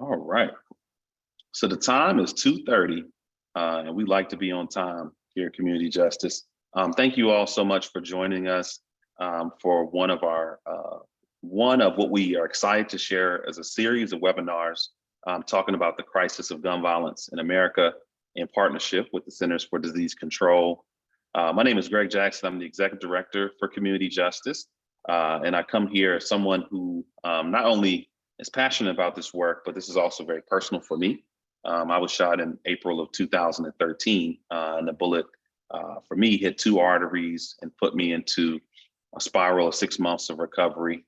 All right. So the time is 2:30, and we like to be on time here at Community Justice. Thank you all so much for joining us for one of what we are excited to share as a series of webinars talking about the crisis of gun violence in America in partnership with the Centers for Disease Control. My name is Greg Jackson. I'm the Executive Director for Community Justice, and I come here as someone who not only is passionate about this work, but this is also very personal for me. I was shot in April of 2013, and the bullet for me hit two arteries and put me into a spiral of 6 months of recovery.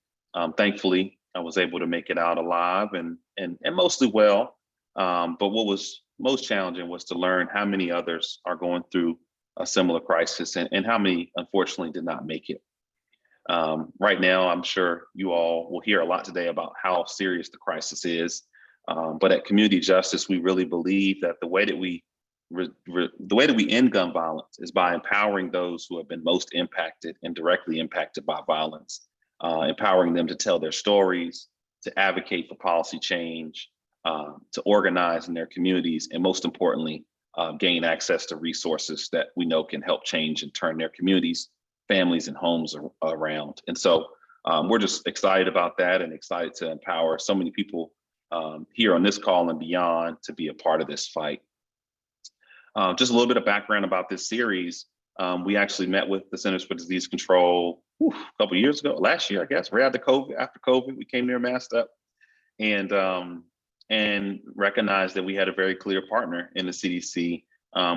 Thankfully, I was able to make it out alive and mostly well. But what was most challenging was to learn how many others are going through a similar crisis and how many, unfortunately, did not make it. Right now, I'm sure you all will hear a lot today about how serious the crisis is. But at Community Justice, we really believe that the way that we end gun violence is by empowering those who have been most impacted and directly impacted by violence, empowering them to tell their stories, to advocate for policy change, to organize in their communities, and most importantly, gain access to resources that we know can help change and turn their communities, families, and homes around. And so we're just excited about that and excited to empower so many people here on this call and beyond to be a part of this fight. Just a little bit of background about this series. We actually met with the Centers for Disease Control a couple of years ago, last year, I guess, right after COVID, we came there masked up and recognized that we had a very clear partner in the CDC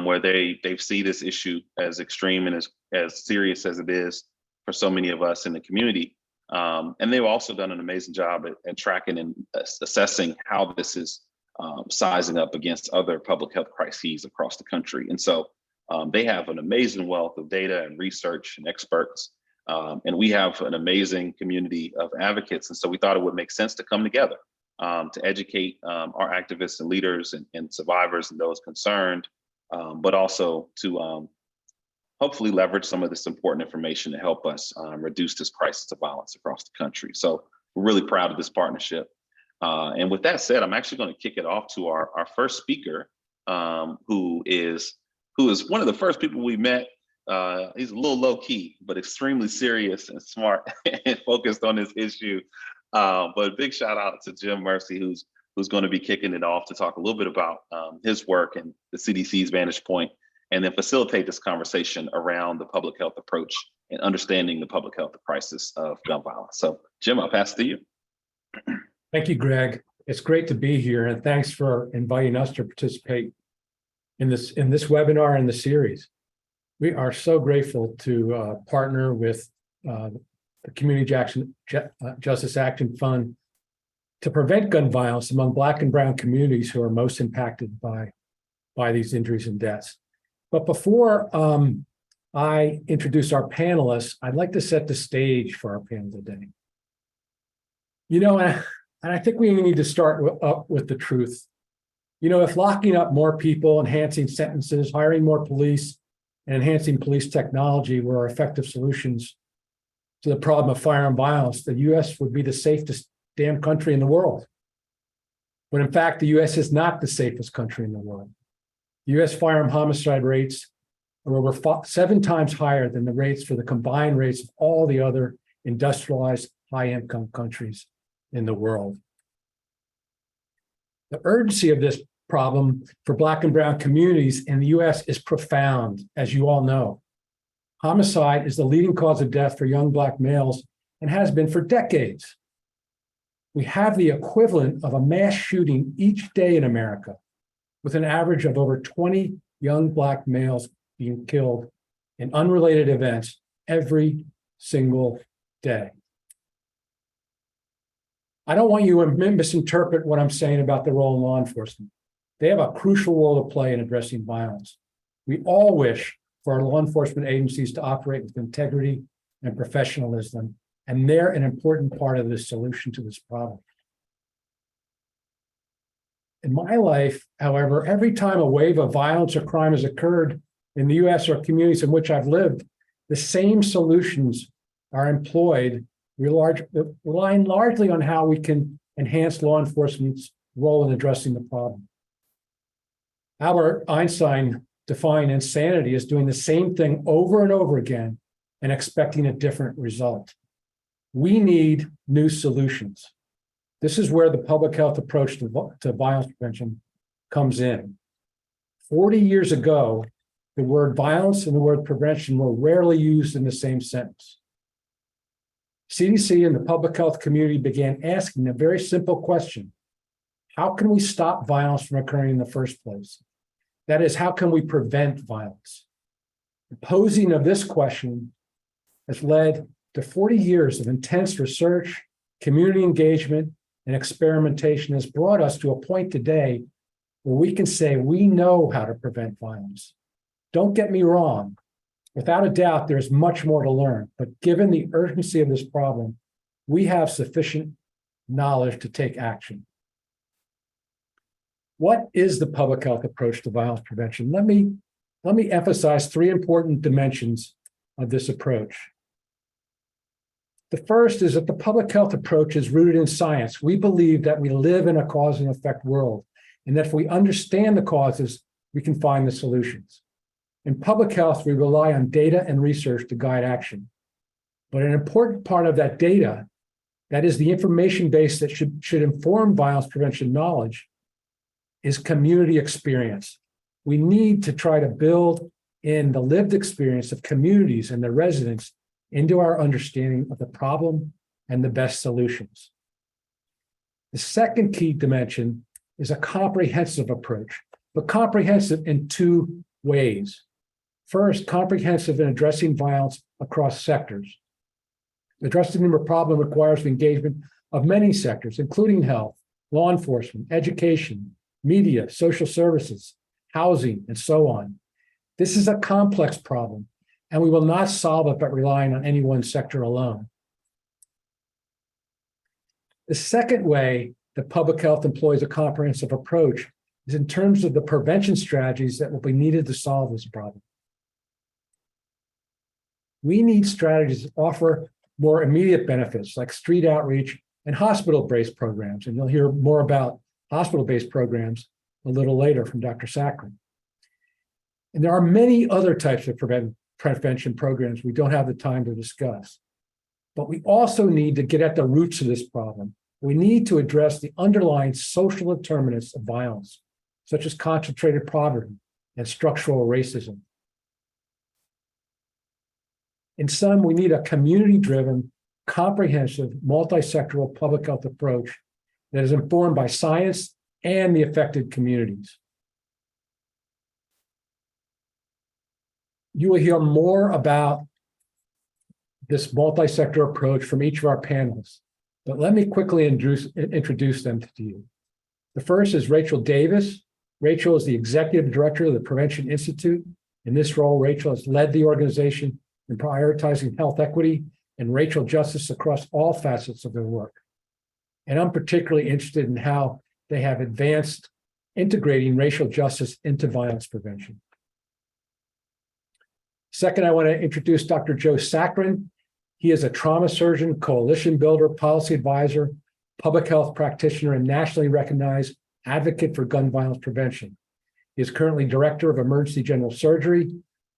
where they see this issue as extreme and as serious as it is for so many of us in the community. And they've also done an amazing job at tracking and assessing how this is sizing up against other public health crises across the country. And so they have an amazing wealth of data and research and experts. And we have an amazing community of advocates. And so we thought it would make sense to come together to educate our activists and leaders and survivors and those concerned, but also to hopefully leverage some of this important information to help us reduce this crisis of violence across the country. So we're really proud of this partnership. And with that said, I'm actually going to kick it off to our first speaker, who is one of the first people we met. He's a little low key, but extremely serious and smart and focused on this issue. But big shout out to Jim Mercy, who's going to be kicking it off to talk a little bit about his work and the CDC's vantage point, and then facilitate this conversation around the public health approach and understanding the public health crisis of gun violence. So Jim, I'll pass it to you. Thank you, Greg. It's great to be here, and thanks for inviting us to participate in this webinar and the series. We are so grateful to partner with the Community Justice Action Fund to prevent gun violence among Black and Brown communities who are most impacted by these injuries and deaths. But before I introduce our panelists, I'd like to set the stage for our panel today. You know, and I think we need to start up with the truth. You know, if locking up more people, enhancing sentences, hiring more police, and enhancing police technology were effective solutions to the problem of firearm violence, the U.S. would be the safest damn country in the world. But in fact, the U.S. is not the safest country in the world. U.S. firearm homicide rates are over 7 times higher than the rates for the combined rates of all the other industrialized high-income countries in the world. The urgency of this problem for Black and Brown communities in the U.S. is profound, as you all know. Homicide is the leading cause of death for young Black males and has been for decades. We have the equivalent of a mass shooting each day in America, with an average of over 20 young Black males being killed in unrelated events every single day. I don't want you to misinterpret what I'm saying about the role of law enforcement. They have a crucial role to play in addressing violence. We all wish for our law enforcement agencies to operate with integrity and professionalism, and they're an important part of the solution to this problem. In my life, however, every time a wave of violence or crime has occurred in the US or communities in which I've lived, the same solutions are employed, relying largely on how we can enhance law enforcement's role in addressing the problem. Albert Einstein defined insanity as doing the same thing over and over again and expecting a different result. We need new solutions. This is where the public health approach to violence prevention comes in. 40 years ago, the word violence and the word prevention were rarely used in the same sentence. CDC and the public health community began asking a very simple question: how can we stop violence from occurring in the first place? That is, how can we prevent violence? The posing of this question has led to 40 years of intense research, community engagement, and experimentation has brought us to a point today where we can say we know how to prevent violence. Don't get me wrong. Without a doubt, there's much more to learn, but given the urgency of this problem, we have sufficient knowledge to take action. What is the public health approach to violence prevention? Let me emphasize three important dimensions of this approach. The first is that the public health approach is rooted in science. We believe that we live in a cause and effect world, and that if we understand the causes, we can find the solutions. In public health, we rely on data and research to guide action. But an important part of that data, that is the information base that should inform violence prevention knowledge, is community experience. We need to try to build in the lived experience of communities and their residents into our understanding of the problem and the best solutions. The second key dimension is a comprehensive approach, but comprehensive in two ways. First, comprehensive in addressing violence across sectors. Addressing the problem requires the engagement of many sectors, including health, law enforcement, education, media, social services, housing, and so on. This is a complex problem, and we will not solve it by relying on any one sector alone. The second way that public health employs a comprehensive approach is in terms of the prevention strategies that will be needed to solve this problem. We need strategies that offer more immediate benefits like street outreach and hospital-based programs, and you'll hear more about hospital-based programs a little later from Dr. Saccharin. And there are many other types of prevention programs we don't have the time to discuss. But we also need to get at the roots of this problem. We need to address the underlying social determinants of violence, such as concentrated poverty and structural racism. In sum, we need a community-driven, comprehensive, multi-sectoral public health approach that is informed by science and the affected communities. You will hear more about this multi-sector approach from each of our panelists, but let me quickly introduce them to you. The first is Rachel Davis. Rachel is the Executive Director of the Prevention Institute. In this role, Rachel has led the organization in prioritizing health equity and racial justice across all facets of their work. And I'm particularly interested in how they have advanced integrating racial justice into violence prevention. Second, I want to introduce Dr. Joe Saccharin. He is a trauma surgeon, coalition builder, policy advisor, public health practitioner, and nationally recognized advocate for gun violence prevention. He is currently Director of Emergency General Surgery,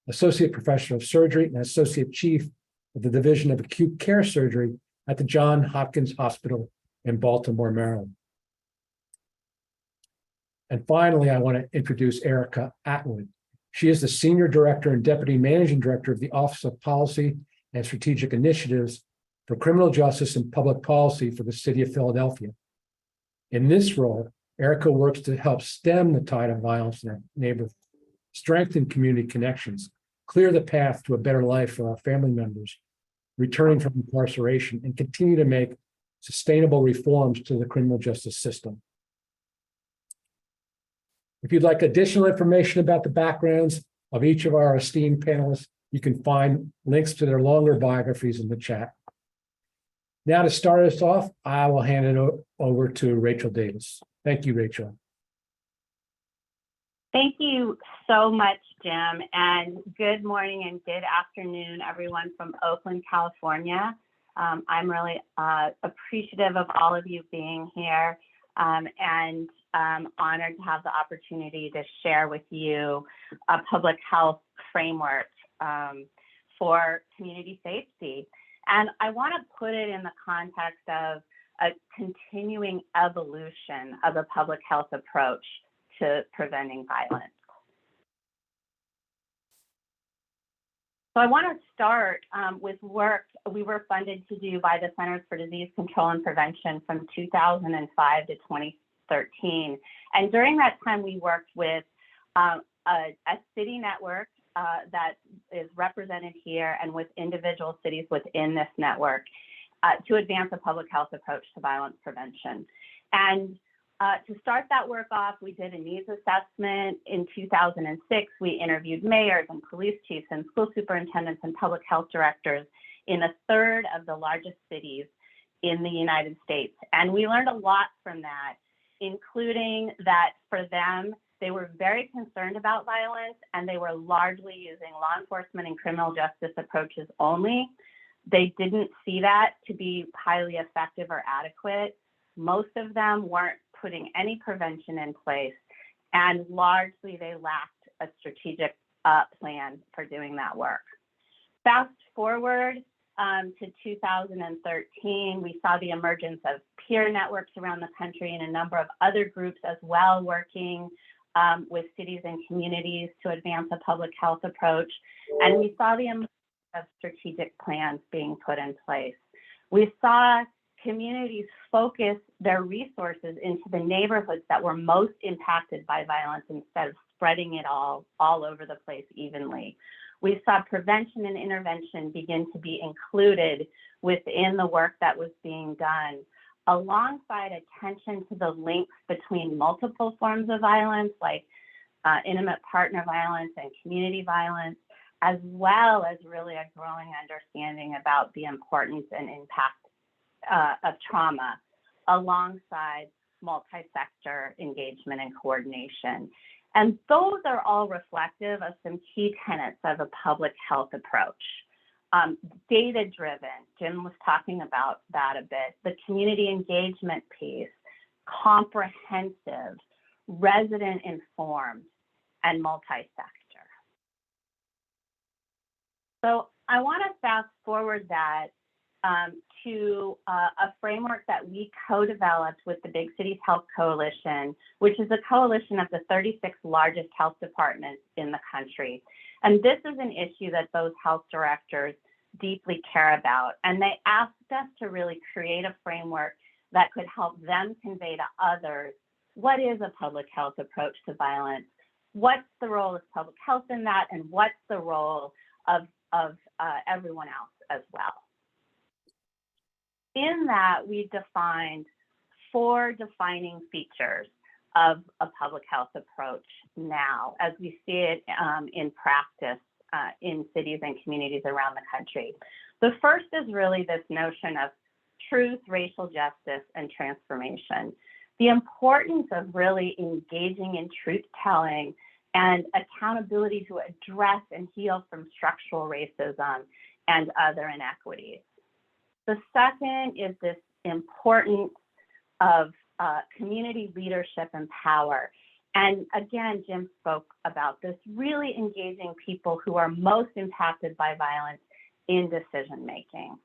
Associate Professor of Surgery, and Associate Chief of the Division of Acute Care Surgery at the Johns Hopkins Hospital in Baltimore, Maryland. And finally, I want to introduce Erica Atwood. She is the Senior Director and Deputy Managing Director of the Office of Policy and Strategic Initiatives for Criminal Justice and Public Policy for the City of Philadelphia. In this role, Erica works to help stem the tide of violence in our neighborhood, strengthen community connections, clear the path to a better life for our family members returning from incarceration, and continue to make sustainable reforms to the criminal justice system. If you'd like additional information about the backgrounds of each of our esteemed panelists, you can find links to their longer biographies in the chat. Now, to start us off, I will hand it over to Rachel Davis. Thank you, Rachel. Thank you so much, Jim, and good morning and good afternoon, everyone from Oakland, California. I'm really appreciative of all of you being here. and honored to have the opportunity to share with you a public health framework for community safety. And I want to put it in the context of a continuing evolution of a public health approach to preventing violence. So I want to start with work we were funded to do by the Centers for Disease Control and Prevention from 2005 to 2013. And during that time, we worked with a city network that is represented here and with individual cities within this network to advance a public health approach to violence prevention. And to start that work off, we did a needs assessment. In 2006, we interviewed mayors and police chiefs and school superintendents and public health directors in a third of the largest cities in the United States. And we learned a lot from that, including that for them, they were very concerned about violence and they were largely using law enforcement and criminal justice approaches only. They didn't see that to be highly effective or adequate. Most of them weren't putting any prevention in place, and largely they lacked a strategic plan for doing that work. Fast forward to 2013, we saw the emergence of peer networks around the country and a number of other groups as well working with cities and communities to advance a public health approach. And we saw the emergence of strategic plans being put in place. We saw communities focus their resources into the neighborhoods that were most impacted by violence instead of spreading it all over the place evenly. We saw prevention and intervention begin to be included within the work that was being done, alongside attention to the links between multiple forms of violence, like intimate partner violence and community violence, as well as really a growing understanding about the importance and impact of trauma, alongside multi-sector engagement and coordination. And those are all reflective of some key tenets of a public health approach. Data-driven, Jim was talking about that a bit, the community engagement piece, comprehensive, resident-informed, and multi-sector. So I want to fast forward that to a framework that we co-developed with the Big Cities Health Coalition, which is a coalition of the 36 largest health departments in the country. And this is an issue that those health directors deeply care about. And they asked us to really create a framework that could help them convey to others, what is a public health approach to violence? What's the role of public health in that? And what's the role of everyone else as well? In that, we defined 4 defining features of a public health approach now, as we see it in practice in cities and communities around the country. The first is really this notion of truth, racial justice, and transformation. The importance of really engaging in truth-telling and accountability to address and heal from structural racism and other inequities. The second is this importance of community leadership and power. And again, Jim spoke about this, really engaging people who are most impacted by violence in decision-making.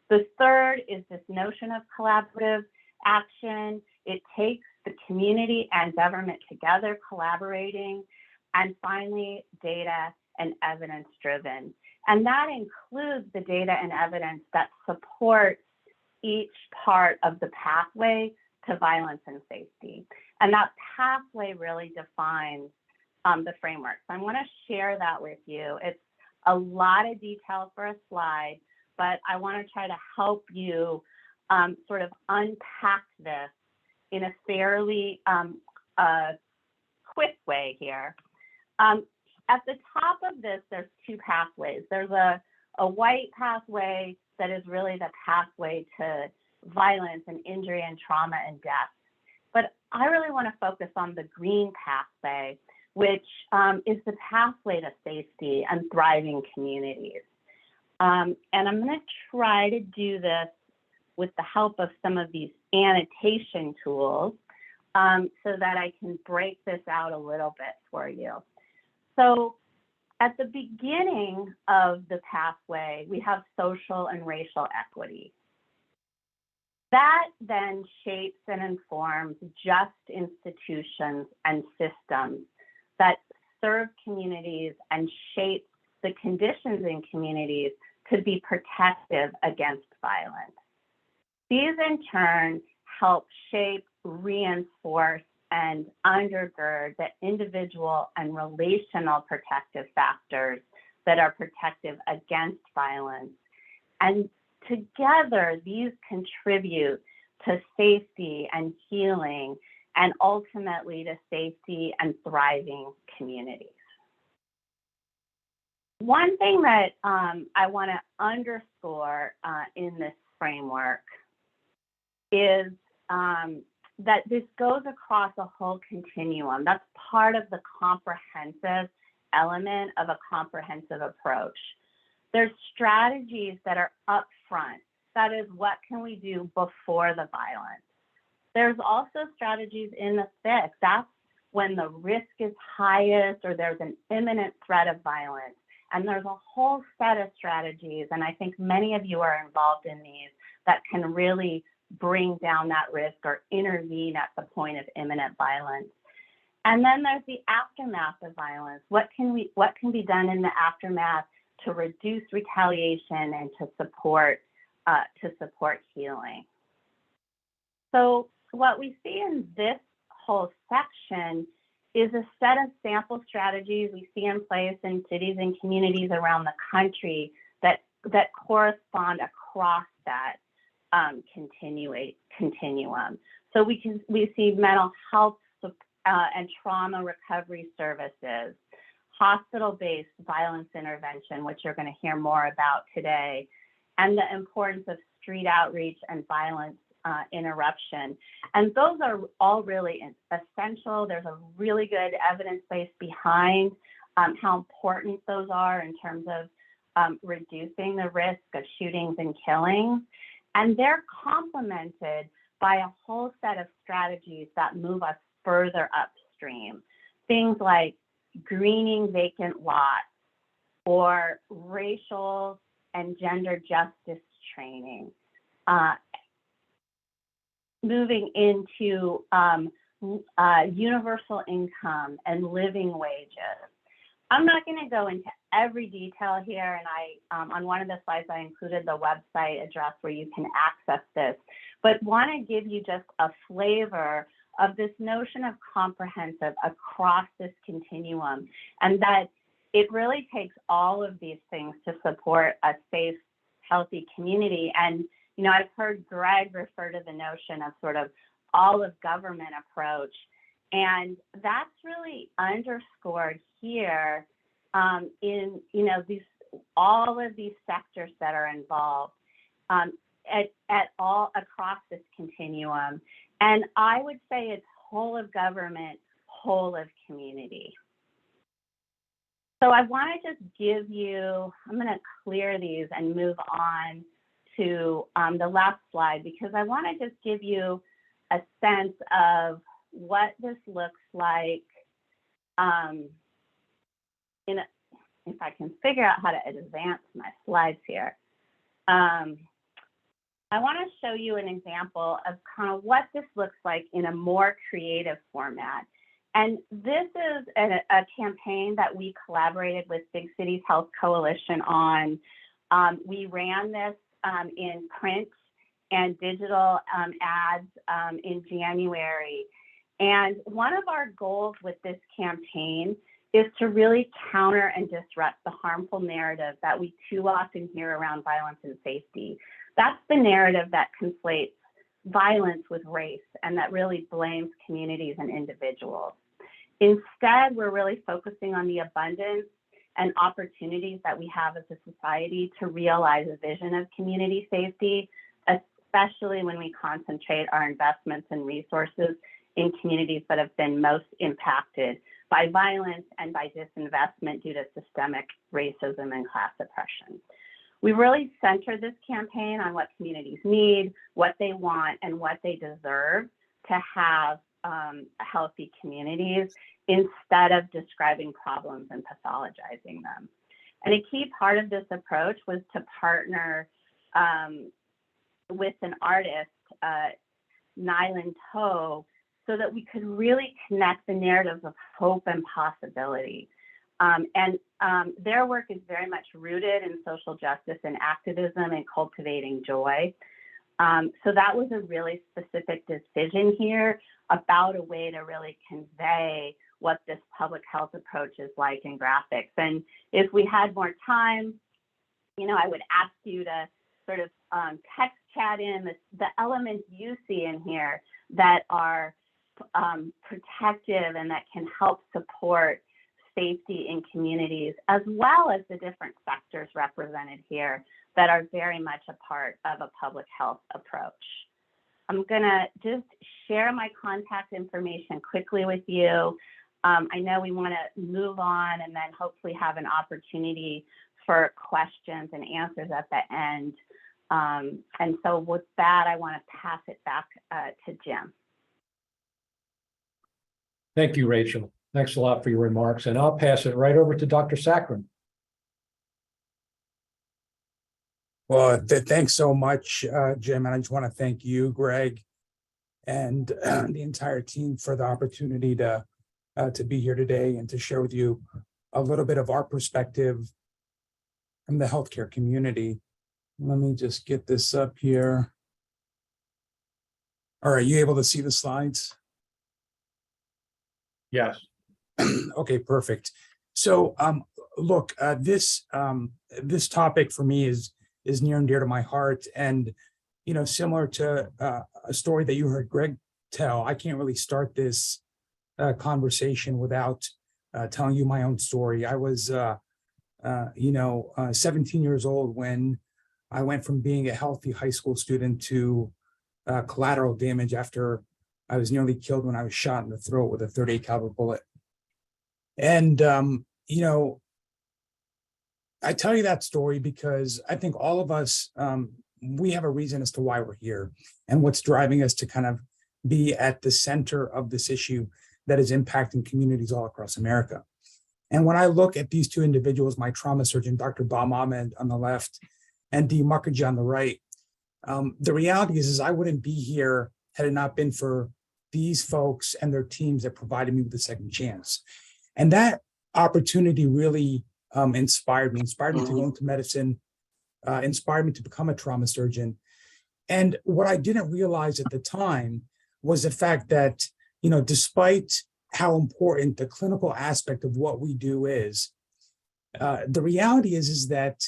The third is this notion of collaborative action. It takes the community and government together collaborating. And finally, data and evidence-driven. And that includes the data and evidence that supports each part of the pathway to violence and safety. And that pathway really defines the framework. So I want to share that with you. It's a lot of detail for a slide, but I want to try to help you sort of unpack this in a fairly quick way here. At the top of this, there's 2 pathways. There's a white pathway that is really the pathway to violence and injury and trauma and death. But I really want to focus on the green pathway, which is the pathway to safety and thriving communities. And I'm going to try to do this with the help of some of these annotation tools. so that I can break this out a little bit for you. So at the beginning of the pathway, we have social and racial equity. That then shapes and informs just institutions and systems that serve communities and shape the conditions in communities to be protective against violence. These in turn help shape, reinforce, and undergird the individual and relational protective factors that are protective against violence. And together, these contribute to safety and healing, and ultimately to safety and thriving communities. One thing that I want to underscore in this framework is that this goes across a whole continuum. That's part of the comprehensive element of a comprehensive approach. There's strategies that are upfront. That is, what can we do before the violence? There's also strategies in the thick. That's when the risk is highest or there's an imminent threat of violence. And there's a whole set of strategies, and I think many of you are involved in these, that can really bring down that risk or intervene at the point of imminent violence. And then there's the aftermath of violence. What can be done in the aftermath to reduce retaliation and to support healing? So what we see in this whole section is a set of sample strategies we see in place in cities and communities around the country that correspond across that continuum. So we see mental health and trauma recovery services, hospital-based violence intervention, which you're going to hear more about today, and the importance of street outreach and violence interruption. And those are all really essential. There's a really good evidence base behind how important those are in terms of reducing the risk of shootings and killings. And they're complemented by a whole set of strategies that move us further upstream. Things like greening vacant lots or racial and gender justice training, moving into universal income and living wages. I'm not going to go into every detail here, and on one of the slides I included the website address where you can access this, but want to give you just a flavor of this notion of comprehensive across this continuum, and that it really takes all of these things to support a safe, healthy community. And you know, I've heard Greg refer to the notion of sort of all of government approach, and that's really underscored here in all of these sectors that are involved at all across this continuum. And I would say it's whole of government, whole of community. So I want to just give you, I'm going to clear these and move on to the last slide, because I want to just give you a sense of what this looks like. If I can figure out how to advance my slides here. I want to show you an example of kind of what this looks like in a more creative format. And this is a campaign that we collaborated with Big Cities Health Coalition on. We ran this in print and digital ads in January. And one of our goals with this campaign is to really counter and disrupt the harmful narrative that we too often hear around violence and safety. That's the narrative that conflates violence with race and that really blames communities and individuals. Instead, we're really focusing on the abundance and opportunities that we have as a society to realize a vision of community safety, especially when we concentrate our investments and resources in communities that have been most impacted by violence and by disinvestment due to systemic racism and class oppression. We really center this campaign on what communities need, what they want, and what they deserve to have healthy communities instead of describing problems and pathologizing them. And a key part of this approach was to partner with an artist, Nylan Toe, so that we could really connect the narratives of hope and possibility. Their work is very much rooted in social justice and activism and cultivating joy. So that was a really specific decision here about a way to really convey what this public health approach is like in graphics. And if we had more time, I would ask you to sort of text chat in the elements you see in here that are protective and that can help support safety in communities, as well as the different sectors represented here that are very much a part of a public health approach. I'm gonna just share my contact information quickly with you. I know we wanna move on and then hopefully have an opportunity for questions and answers at the end. And so with that, I wanna pass it back to Jim. Thank you, Rachel. Thanks a lot for your remarks, and I'll pass it right over to Dr. Saccharin. Well, thanks so much, Jim. And I just want to thank you, Greg, and the entire team for the opportunity to be here today and to share with you a little bit of our perspective from the healthcare community. Let me just get this up here. All right, you able to see the slides? Yes. Okay, perfect. So, look, this topic for me is near and dear to my heart, and similar to a story that you heard Greg tell, I can't really start this conversation without telling you my own story. I was, 17 years old when I went from being a healthy high school student to collateral damage after I was nearly killed when I was shot in the throat with a .38 caliber bullet. And, I tell you that story because I think all of us, we have a reason as to why we're here and what's driving us to kind of be at the center of this issue that is impacting communities all across America. And when I look at these two individuals, my trauma surgeon, Dr. Baum Ahmed on the left and Dee Mukherjee on the right, the reality is I wouldn't be here had it not been for these folks and their teams that provided me with a second chance. And that opportunity really inspired me to go into medicine, inspired me to become a trauma surgeon. And what I didn't realize at the time was the fact that, despite how important the clinical aspect of what we do is, the reality is that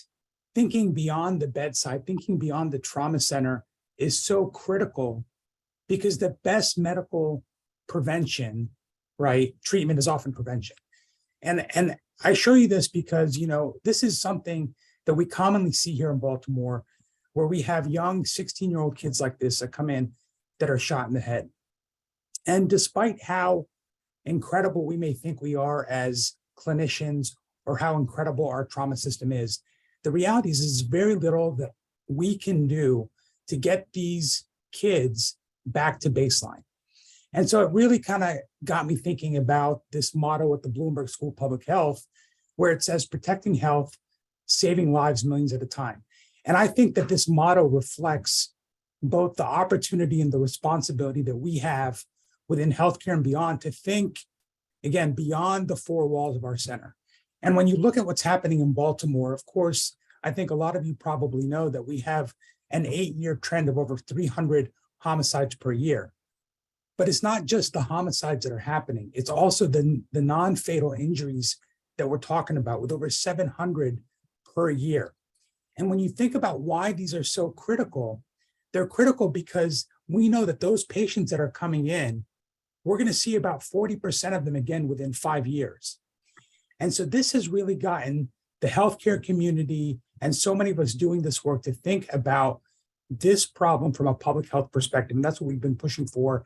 thinking beyond the bedside, thinking beyond the trauma center is so critical, because the best medical prevention, right, treatment is often prevention. And I show you this because, this is something that we commonly see here in Baltimore, where we have young 16-year-old kids like this that come in that are shot in the head. And despite how incredible we may think we are as clinicians or how incredible our trauma system is, the reality is there's very little that we can do to get these kids back to baseline. And so it really kind of got me thinking about this motto at the Bloomberg School of Public Health, where it says, protecting health, saving lives millions at a time. And I think that this motto reflects both the opportunity and the responsibility that we have within healthcare and beyond to think, again, beyond the four walls of our center. And when you look at what's happening in Baltimore, of course, I think a lot of you probably know that we have an 8-year trend of over 300 homicides per year. But it's not just the homicides that are happening. It's also the non-fatal injuries that we're talking about, with over 700 per year. And when you think about why these are so critical, they're critical because we know that those patients that are coming in, we're going to see about 40% of them again within 5 years. And so this has really gotten the healthcare community and so many of us doing this work to think about this problem from a public health perspective. And that's what we've been pushing for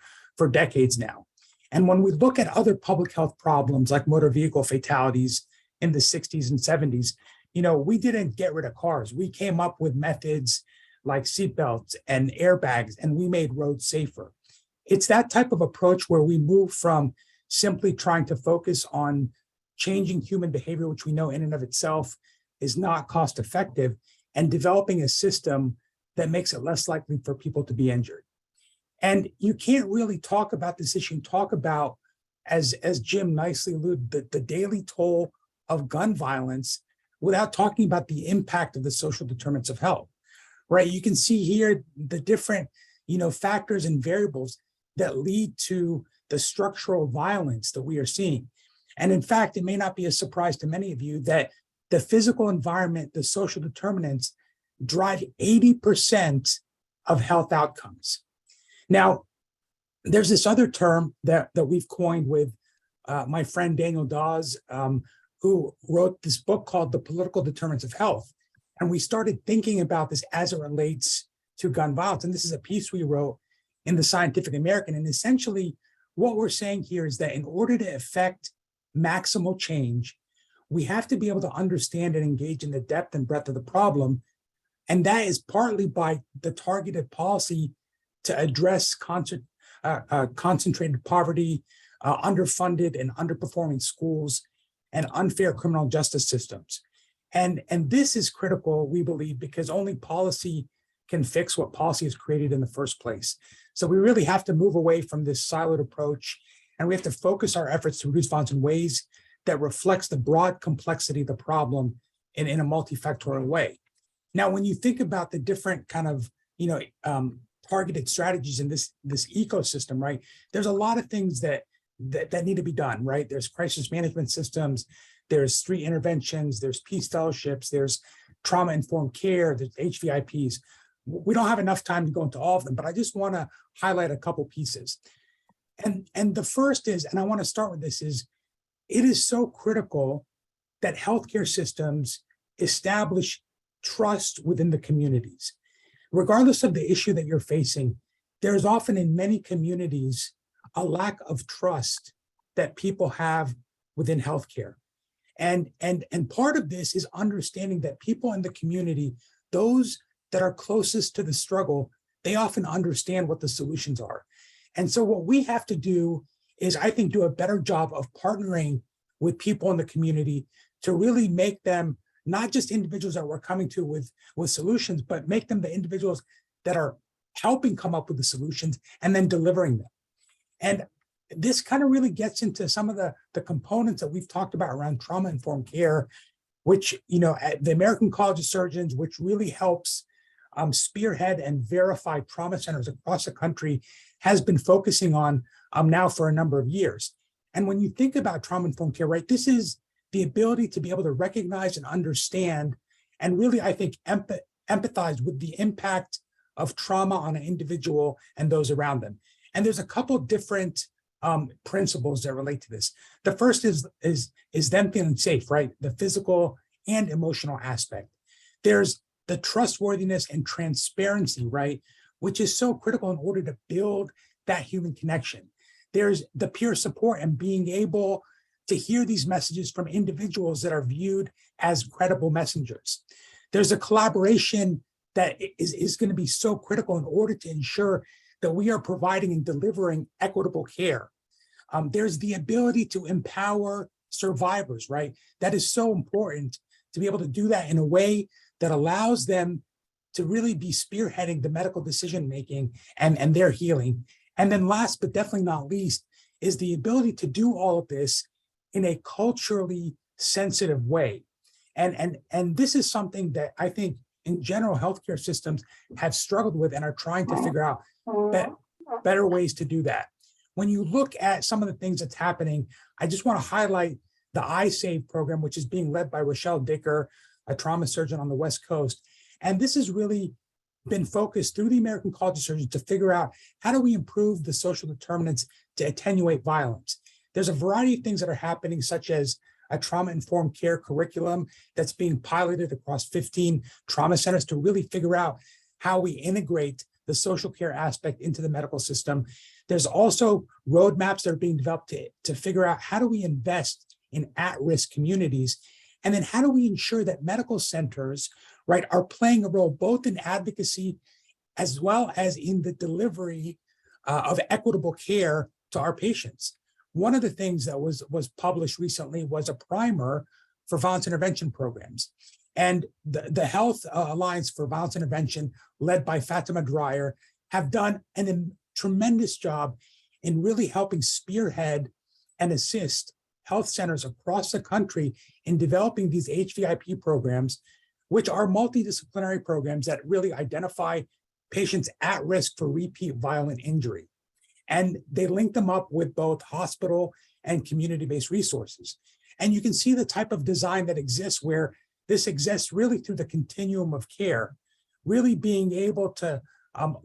decades now. And when we look at other public health problems like motor vehicle fatalities in the 60s and 70s, we didn't get rid of cars. We came up with methods like seatbelts and airbags, and we made roads safer. It's that type of approach where we move from simply trying to focus on changing human behavior, which we know in and of itself is not cost effective, and developing a system that makes it less likely for people to be injured. And you can't really talk about this issue and talk about, as Jim nicely alluded, the daily toll of gun violence without talking about the impact of the social determinants of health, right? You can see here the different, factors and variables that lead to the structural violence that we are seeing. And in fact, it may not be a surprise to many of you that the physical environment, the social determinants, drive 80% of health outcomes. Now, there's this other term that we've coined with my friend Daniel Dawes, who wrote this book called The Political Determinants of Health. And we started thinking about this as it relates to gun violence. And this is a piece we wrote in the Scientific American. And essentially, what we're saying here is that in order to effect maximal change, we have to be able to understand and engage in the depth and breadth of the problem. And that is partly by the targeted policy to address concentrated poverty, underfunded and underperforming schools, and unfair criminal justice systems. And this is critical, we believe, because only policy can fix what policy has created in the first place. So we really have to move away from this siloed approach, and we have to focus our efforts to reduce violence in ways that reflects the broad complexity of the problem in a multifactorial way. Now, when you think about the different kind of, targeted strategies in this ecosystem, right? There's a lot of things that need to be done, right? There's crisis management systems, there's street interventions, there's peace fellowships, there's trauma-informed care, there's HVIPs. We don't have enough time to go into all of them, but I just want to highlight a couple pieces. And the first is, and I want to start with this, is it is so critical that healthcare systems establish trust within the communities. Regardless of the issue that you're facing, there's often in many communities a lack of trust that people have within healthcare. And part of this is understanding that people in the community, those that are closest to the struggle, they often understand what the solutions are. And so what we have to do is, I think, do a better job of partnering with people in the community to really make them not just individuals that we're coming to with solutions, but make them the individuals that are helping come up with the solutions and then delivering them. And this kind of really gets into some of the components that we've talked about around trauma-informed care, which, at the American College of Surgeons, which really helps spearhead and verify trauma centers across the country, has been focusing on now for a number of years. And when you think about trauma-informed care, right, this is the ability to be able to recognize and understand and really, I think, empathize with the impact of trauma on an individual and those around them. And there's a couple different principles that relate to this. The first is them feeling safe, right? The physical and emotional aspect. There's the trustworthiness and transparency, right? Which is so critical in order to build that human connection. There's the peer support and being able to hear these messages from individuals that are viewed as credible messengers. There's a collaboration that is going to be so critical in order to ensure that we are providing and delivering equitable care. There's the ability to empower survivors, right? That is so important to be able to do that in a way that allows them to really be spearheading the medical decision-making and their healing. And then last, but definitely not least, is the ability to do all of this in a culturally sensitive way. And this is something that I think in general healthcare systems have struggled with and are trying to figure out better ways to do that. When you look at some of the things that's happening, I just want to highlight the iSave program, which is being led by Rochelle Dicker, a trauma surgeon on the West Coast. And this has really been focused through the American College of Surgeons to figure out how do we improve the social determinants to attenuate violence. There's a variety of things that are happening, such as a trauma-informed care curriculum that's being piloted across 15 trauma centers to really figure out how we integrate the social care aspect into the medical system. There's also roadmaps that are being developed to figure out how do we invest in at-risk communities, and then how do we ensure that medical centers, right, are playing a role both in advocacy as well as in the delivery of equitable care to our patients. One of the things that was published recently was a primer for violence intervention programs. And the Health Alliance for Violence Intervention, led by Fatima Dreyer, have done a tremendous job in really helping spearhead and assist health centers across the country in developing these HVIP programs, which are multidisciplinary programs that really identify patients at risk for repeat violent injury. And they link them up with both hospital and community-based resources. And you can see the type of design that exists, where this exists really through the continuum of care, really being able to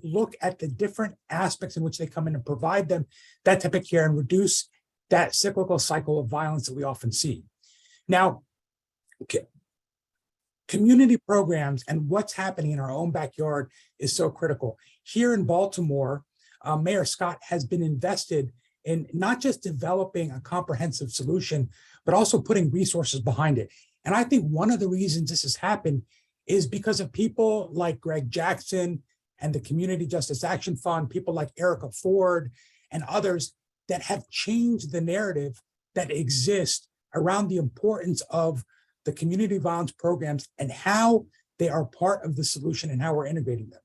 look at the different aspects in which they come in and provide them that type of care and reduce that cyclical cycle of violence that we often see. Now, community programs and what's happening in our own backyard is so critical. Here in Baltimore, Mayor Scott has been invested in not just developing a comprehensive solution, but also putting resources behind it. And I think one of the reasons this has happened is because of people like Greg Jackson and the Community Justice Action Fund, people like Erica Ford and others that have changed the narrative that exists around the importance of the community violence programs and how they are part of the solution and how we're integrating them.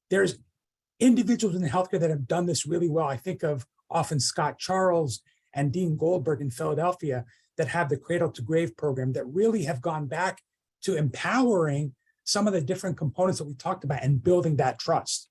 There's individuals in the healthcare that have done this really well. I think of often Scott Charles and Dean Goldberg in Philadelphia that have the Cradle to Grave program that really have gone back to empowering some of the different components that we talked about and building that trust.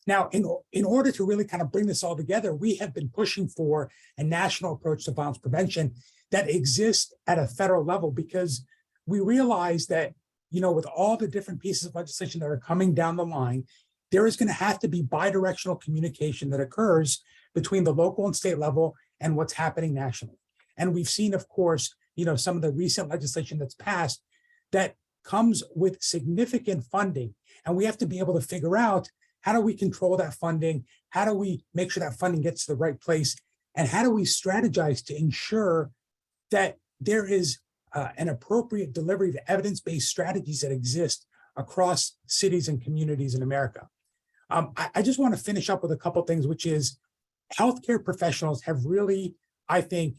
Now, in order to really kind of bring this all together, we have been pushing for a national approach to violence prevention that exists at a federal level, because we realize that, you know, with all the different pieces of legislation that are coming down the line, there is going to have to be bidirectional communication that occurs between the local and state level and what's happening nationally. And we've seen, of course, you know, some of the recent legislation that's passed that comes with significant funding. And we have to be able to figure out, how do we control that funding? How do we make sure that funding gets to the right place? And how do we strategize to ensure that there is an appropriate delivery of evidence-based strategies that exist across cities and communities in America? I just want to finish up with a couple of things, which is healthcare professionals have really, I think,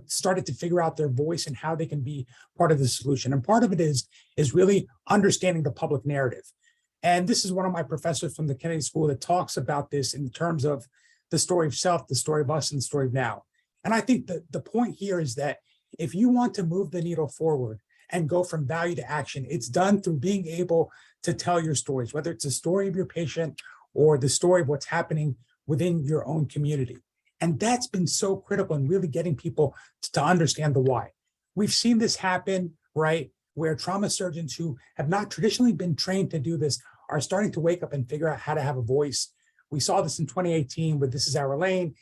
started to figure out their voice and how they can be part of the solution. And part of it is really understanding the public narrative. And this is one of my professors from the Kennedy School that talks about this in terms of the story of self, the story of us, and the story of now. And I think that the point here is that if you want to move the needle forward and go from value to action, it's done through being able to tell your stories, whether it's the story of your patient or the story of what's happening within your own community. And that's been so critical in really getting people to understand the why. We've seen this happen, right, where trauma surgeons who have not traditionally been trained to do this are starting to wake up and figure out how to have a voice. We saw this in 2018 with This Is Our Lane.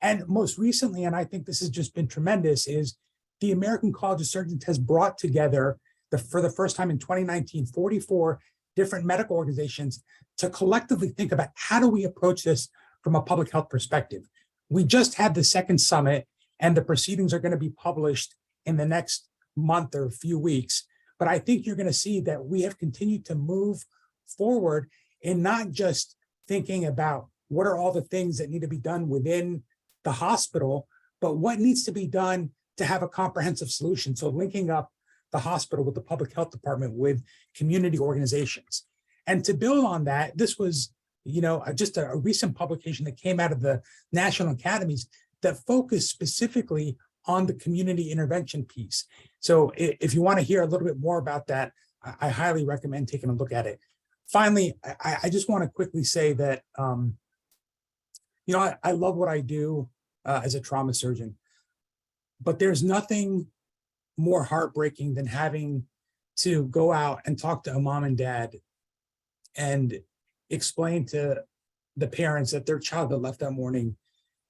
And most recently, and I think this has just been tremendous, is the American College of Surgeons has brought together, for the first time in 2019, 44 different medical organizations to collectively think about, how do we approach this from a public health perspective? We just had the second summit, and the proceedings are going to be published in the next month or a few weeks. But I think you're going to see that we have continued to move forward in not just thinking about what are all the things that need to be done within the hospital, but what needs to be done to have a comprehensive solution. So linking up the hospital with the public health department, with community organizations. And to build on that, this was, you know, just a recent publication that came out of the National Academies that focused specifically on the community intervention piece. So if you want to hear a little bit more about that, I highly recommend taking a look at it. Finally, I just want to quickly say that, you know, I love what I do as a trauma surgeon, but there's nothing more heartbreaking than having to go out and talk to a mom and dad and explain to the parents that their child that left that morning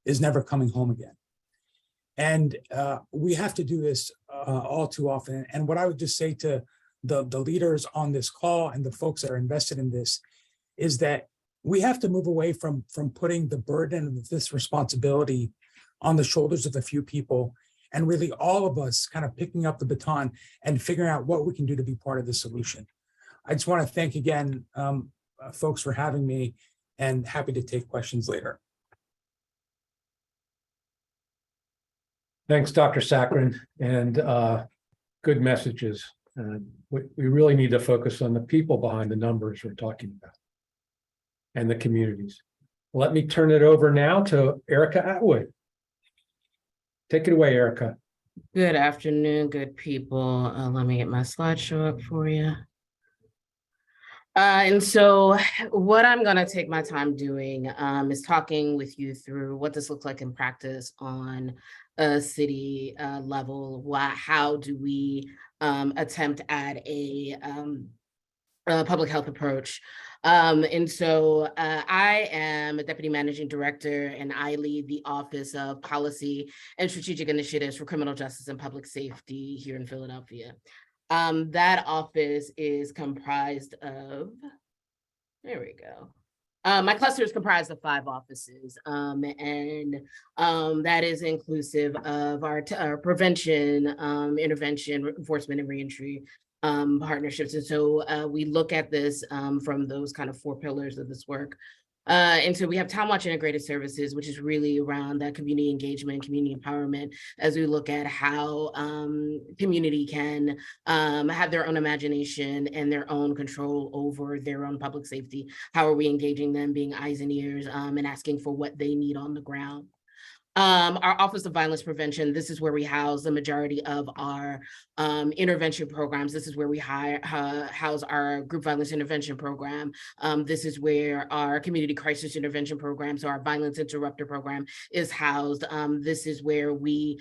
is never coming home again. And we have to do this all too often. And what I would just say to the leaders on this call and the folks that are invested in this is that we have to move away from putting the burden of this responsibility on the shoulders of a few people, and really all of us kind of picking up the baton and figuring out what we can do to be part of the solution. I just want to thank again, folks, for having me, and happy to take questions later. Thanks, Dr. Saccharin, and good messages. We really need to focus on the people behind the numbers we're talking about and the communities. Let me turn it over now to Erica Atwood. Take it away, Erica. Good afternoon, good people. Let me get my slideshow up for you. And so what I'm going to take my time doing is talking with you through what this looks like in practice on a city level. How do we attempt at a public health approach? And so I am a deputy managing director, and I lead the Office of Policy and Strategic Initiatives for Criminal Justice and Public Safety here in Philadelphia. That office is comprised of, there we go. My cluster is comprised of 5 offices, and that is inclusive of our prevention, intervention, enforcement, and reentry partnerships. And so we look at this from those kind of 4 pillars of this work. And so we have Town Watch Integrated Services, which is really around that community engagement, community empowerment, as we look at how community can have their own imagination and their own control over their own public safety. How are we engaging them, being eyes and ears, and asking for what they need on the ground? Our Office of Violence Prevention, this is where we house the majority of our intervention programs. This is where we house our group violence intervention program. This is where our community crisis intervention program, so our violence interrupter program, is housed. This is where we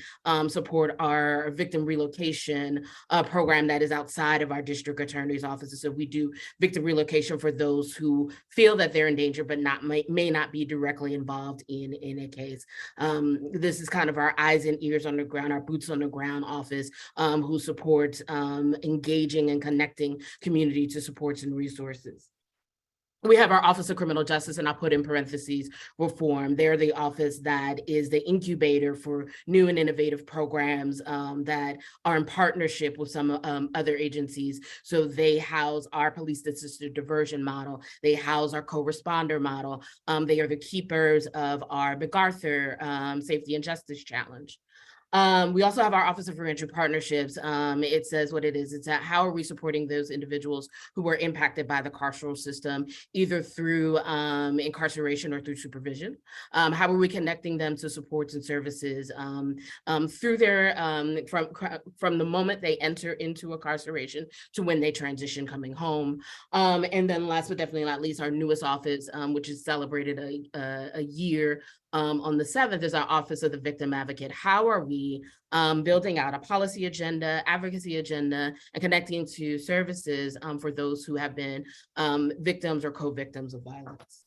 support our victim relocation program that is outside of our district attorney's offices. So we do victim relocation for those who feel that they're in danger but may not be directly involved in a case. This is kind of our eyes and ears on the ground, our boots on the ground office, who supports engaging and connecting community to supports and resources. We have our Office of Criminal Justice, and I'll put in parentheses reform. They're the office that is the incubator for new and innovative programs that are in partnership with some other agencies. So they house our police assisted diversion model. They house our co-responder model. They are the keepers of our MacArthur Safety and Justice Challenge. We also have our Office of Reentry Partnerships. It says what it is. It's at how are we supporting those individuals who were impacted by the carceral system, either through incarceration or through supervision? How are we connecting them to supports and services through their, from the moment they enter into incarceration to when they transition coming home? And then last but definitely not least, our newest office, which is celebrated a year on the 7th, is our Office of the Victim Advocate. How are we building out a policy agenda, advocacy agenda, and connecting to services for those who have been victims or co-victims of violence?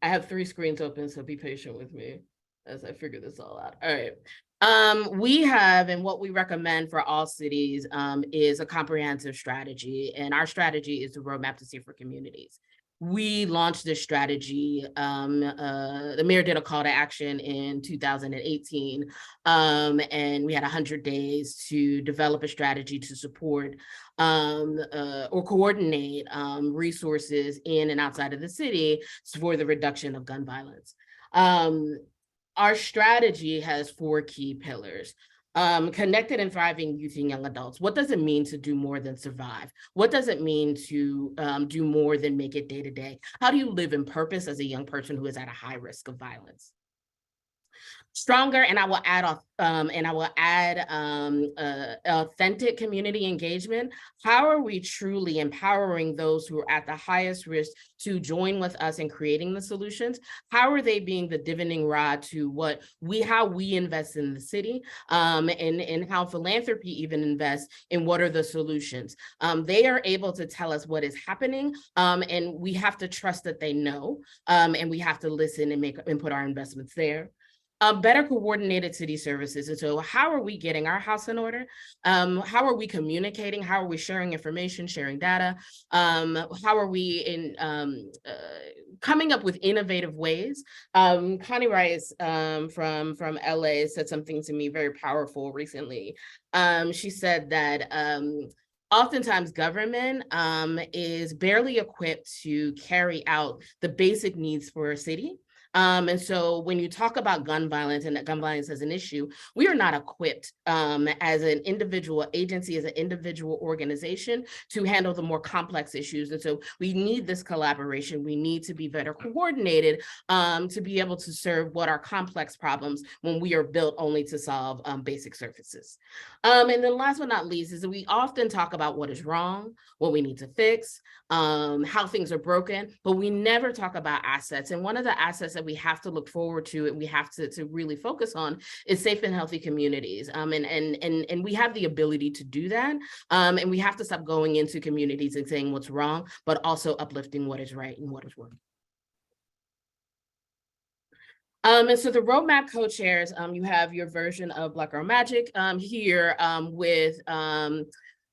I have 3 screens open, so be patient with me as I figure this all out. All right. We have, and what we recommend for all cities is a comprehensive strategy. And our strategy is the Roadmap to Safer Communities. We launched this strategy, the mayor did a call to action in 2018, and we had 100 days to develop a strategy to support or coordinate resources in and outside of the city for the reduction of gun violence. Our strategy has 4 key pillars. Connected and thriving youth and young adults. What does it mean to do more than survive? What does it mean to do more than make it day to day? How do you live in purpose as a young person who is at a high risk of violence? Stronger, and I will add authentic community engagement. How are we truly empowering those who are at the highest risk to join with us in creating the solutions? How are they being the divining rod to how we invest in the city, and how philanthropy even invests in what are the solutions? They are able to tell us what is happening, and we have to trust that they know, and we have to listen and put our investments there. Better coordinated city services. And so how are we getting our house in order? How are we communicating? How are we sharing information, sharing data? How are we coming up with innovative ways? Connie Rice from LA said something to me very powerful recently. She said that oftentimes government is barely equipped to carry out the basic needs for a city. And so when you talk about gun violence and that gun violence as an issue, we are not equipped as an individual agency, as an individual organization to handle the more complex issues. And so we need this collaboration. We need to be better coordinated to be able to serve what are complex problems when we are built only to solve basic services. And then last but not least is that we often talk about what is wrong, what we need to fix, how things are broken, but we never talk about assets. And one of the assets that we have to look forward to and we have to really focus on is safe and healthy communities. And we have the ability to do that. And we have to stop going into communities and saying what's wrong, but also uplifting what is right and what is working. And so the roadmap co-chairs, you have your version of Black Girl Magic here with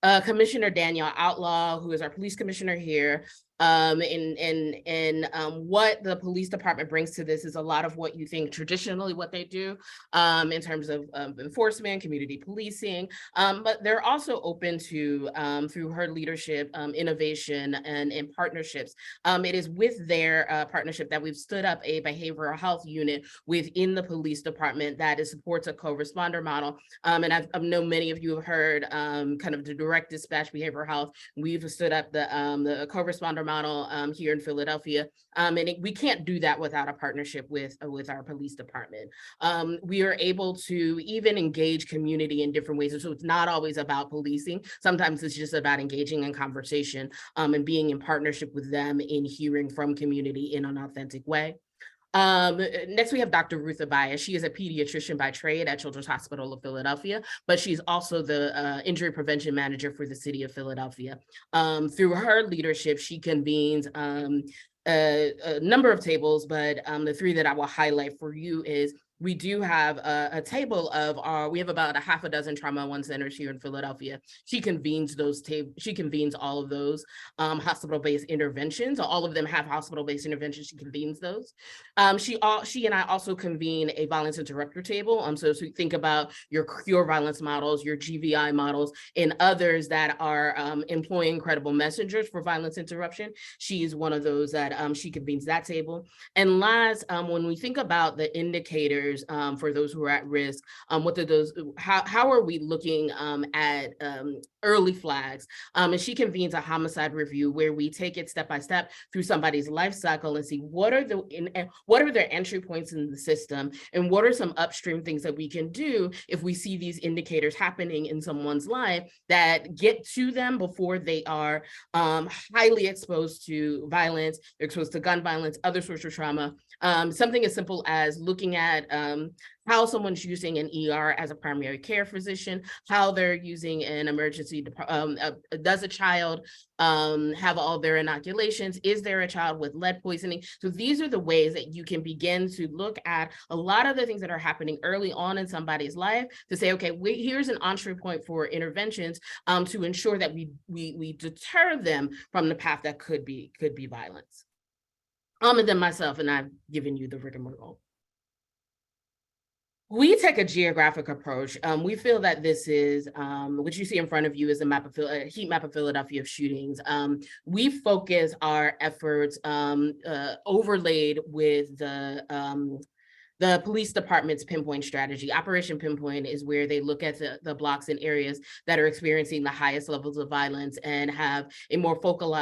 Commissioner Danielle Outlaw, who is our police commissioner here. What the police department brings to this is a lot of what you think traditionally what they do in terms of enforcement, community policing, but they're also open to, through her leadership, innovation and partnerships. It is with their partnership that we've stood up a behavioral health unit within the police department that supports a co-responder model. And I know many of you have heard kind of the direct dispatch behavioral health. We've stood up the co-responder model here in Philadelphia. And we can't do that without a partnership with our police department. We are able to even engage community in different ways. And so it's not always about policing. Sometimes it's just about engaging in conversation and being in partnership with them in hearing from community in an authentic way. Next, we have Dr. Ruth Abaya. She is a pediatrician by trade at Children's Hospital of Philadelphia, but she's also the injury prevention manager for the city of Philadelphia. Through her leadership, she convenes a number of tables, but the three that I will highlight for you is we do have a table of we have about a half a dozen trauma one centers here in Philadelphia. She convenes she convenes all of those hospital-based interventions. All of them have hospital-based interventions. She convenes those. She and I also convene a violence interrupter table. So think about your cure violence models, your GVI models, and others that are employing credible messengers for violence interruption. She is one of those that she convenes that table. And last, when we think about the indicators for those who are at risk, what are those? How are we looking at early flags? And she convenes a homicide review where we take it step by step through somebody's life cycle and see what are their entry points in the system, and what are some upstream things that we can do if we see these indicators happening in someone's life that get to them before they are highly exposed to violence, they're exposed to gun violence, other sorts of trauma. Something as simple as looking at how someone's using an ER as a primary care physician, how they're using an emergency, does a child have all their inoculations? Is there a child with lead poisoning? So these are the ways that you can begin to look at a lot of the things that are happening early on in somebody's life to say, okay, here's an entry point for interventions to ensure that we deter them from the path that could be violence. And then myself, and I've given you the rigmarole. We take a geographic approach. We feel that this is, what you see in front of you is a heat map of Philadelphia of shootings. We focus our efforts overlaid with the police department's pinpoint strategy. Operation Pinpoint is where they look at the blocks and areas that are experiencing the highest levels of violence and have a more focal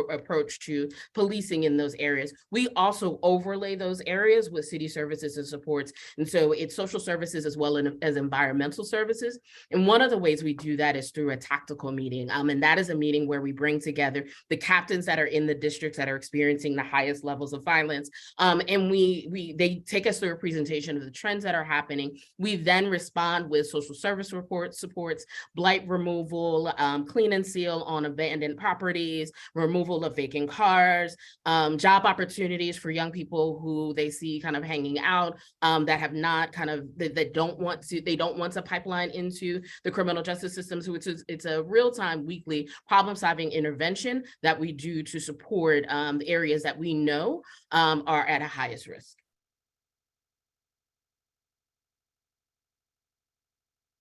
approach to policing in those areas. We also overlay those areas with city services and supports. And so it's social services as well as environmental services. And one of the ways we do that is through a tactical meeting. And that is a meeting where we bring together the captains that are in the districts that are experiencing the highest levels of violence. And they take us through a presentation of the trends that are happening. We then respond with social service supports, blight removal, clean and seal on abandoned properties, removal of vacant cars, job opportunities for young people who they see kind of hanging out that have not that don't want to pipeline into the criminal justice system. So it's a real-time weekly problem-solving intervention that we do to support the areas that we know are at a highest risk.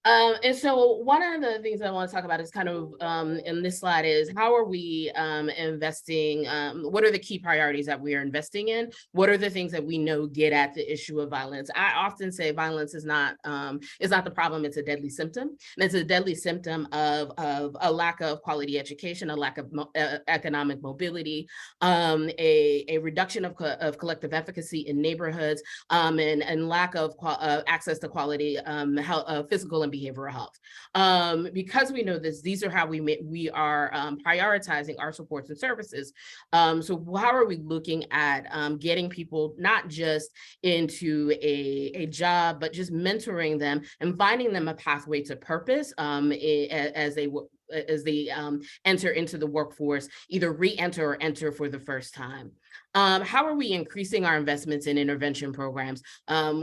And so one of the things I want to talk about is kind of in this slide is how are we investing? What are the key priorities that we are investing in? What are the things that we know get at the issue of violence? I often say violence is not the problem, it's a deadly symptom. And it's a deadly symptom of a lack of quality education, a lack of economic mobility, a reduction of collective efficacy in neighborhoods, and lack of access to quality health, physical and behavioral health. Because we know this, these are how we are prioritizing our supports and services. So how are we looking at getting people not just into a job, but just mentoring them and finding them a pathway to purpose as they enter into the workforce, either re-enter or enter for the first time. How are we increasing our investments in intervention programs?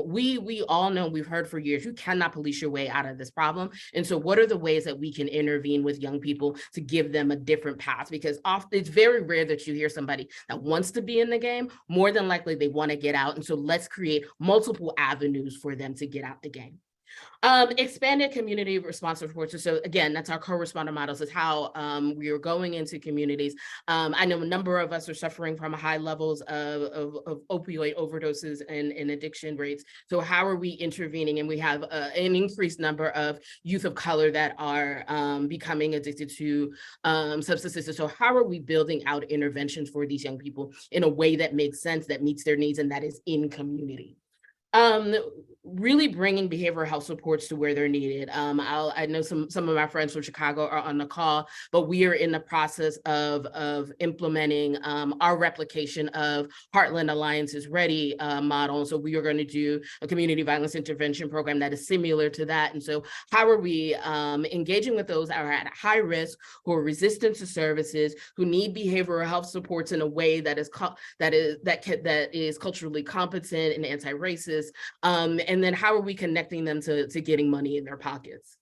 We all know, we've heard for years, you cannot police your way out of this problem. And so what are the ways that we can intervene with young people to give them a different path? Because often it's very rare that you hear somebody that wants to be in the game. More than likely they want to get out. And so let's create multiple avenues for them to get out the game. Expanded community responsive supports. So again, that's our co-responder models, is how we are going into communities. I know a number of us are suffering from high levels of opioid overdoses and addiction rates. So how are we intervening? And we have an increased number of youth of color that are becoming addicted to substances. So how are we building out interventions for these young people in a way that makes sense, that meets their needs, and that is in community? Really bringing behavioral health supports to where they're needed. I know some of my friends from Chicago are on the call, but we are in the process of implementing our replication of Heartland Alliance's READY model. So we are going to do a community violence intervention program that is similar to that. And so how are we engaging with those that are at high risk, who are resistant to services, who need behavioral health supports in a way that is culturally competent and anti-racist? And then how are we connecting them to getting money in their pockets?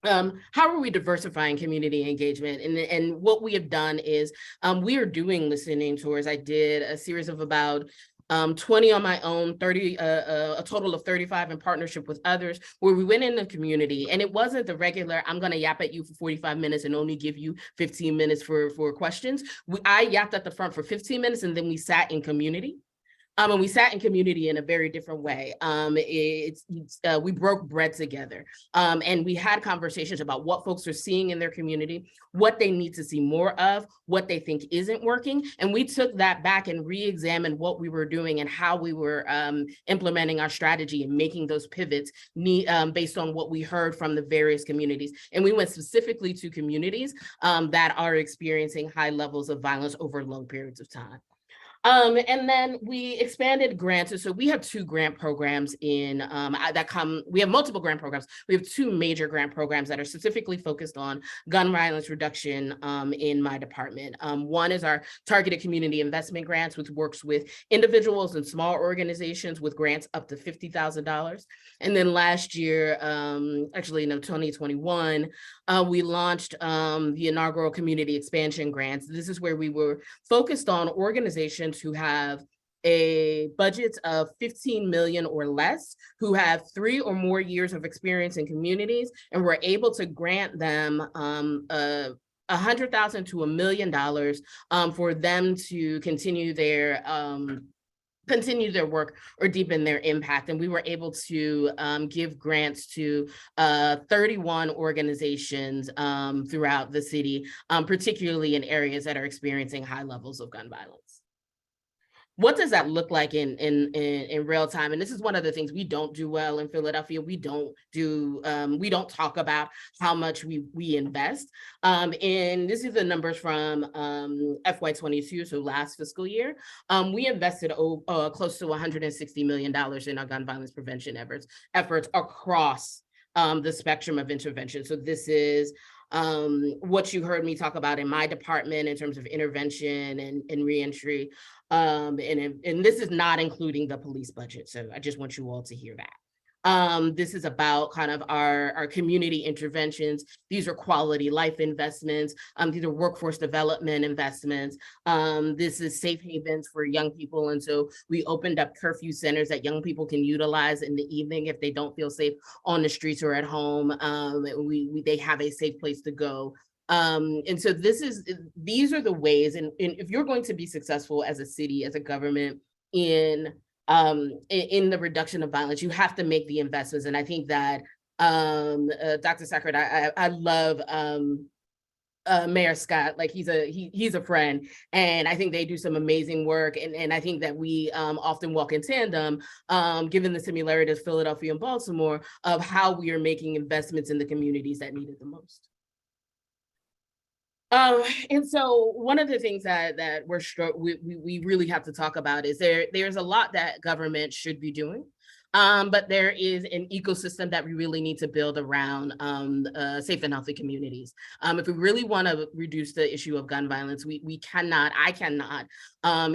How are we diversifying community engagement? And what we have done is we are doing listening tours. I did a series of about 20 on my own, 30, a total of 35 in partnership with others, where we went in the community. And it wasn't the regular, I'm going to yap at you for 45 minutes and only give you 15 minutes for questions. I yapped at the front for 15 minutes, and then we sat in community. And we sat in community in a very different way. We broke bread together, and we had conversations about what folks are seeing in their community, what they need to see more of, what they think isn't working. And we took that back and re-examined what we were doing and how we were implementing our strategy and making those pivots based on what we heard from the various communities. And we went specifically to communities that are experiencing high levels of violence over long periods of time. And then we expanded grants. And so we have two grant programs we have multiple grant programs. We have two major grant programs that are specifically focused on gun violence reduction in my department. One is our targeted community investment grants, which works with individuals and small organizations with grants up to $50,000. And then last year, 2021, we launched the inaugural community expansion grants. This is where we were focused on organizations who have a budget of 15 million or less, who have 3 or more years of experience in communities, and we're able to grant them $100,000 to $1 million for them to continue their work or deepen their impact. And we were able to give grants to 31 organizations throughout the city, particularly in areas that are experiencing high levels of gun violence. What does that look like in real time? And this is one of the things we don't do well in Philadelphia. We don't talk about how much we invest. And this is the numbers from FY22, so last fiscal year. We invested close to $160 million in our gun violence prevention efforts across the spectrum of intervention. So this is what you heard me talk about in my department in terms of intervention and reentry. And this is not including the police budget. So I just want you all to hear that. This is about kind of our community interventions. These are quality life investments. These are workforce development investments. This is safe havens for young people. And so we opened up curfew centers that young people can utilize in the evening if they don't feel safe on the streets or at home. They have a safe place to go. And so these are the ways, and if you're going to be successful as a city, as a government in the reduction of violence, you have to make the investments. And I think that Dr. Sackert, I love Mayor Scott, like he's a friend, and I think they do some amazing work. And I think that we often walk in tandem, given the similarity of Philadelphia and Baltimore, of how we are making investments in the communities that need it the most. And so one of the things that we really have to talk about is there's a lot that government should be doing. But there is an ecosystem that we really need to build around safe and healthy communities. If we really want to reduce the issue of gun violence, I cannot,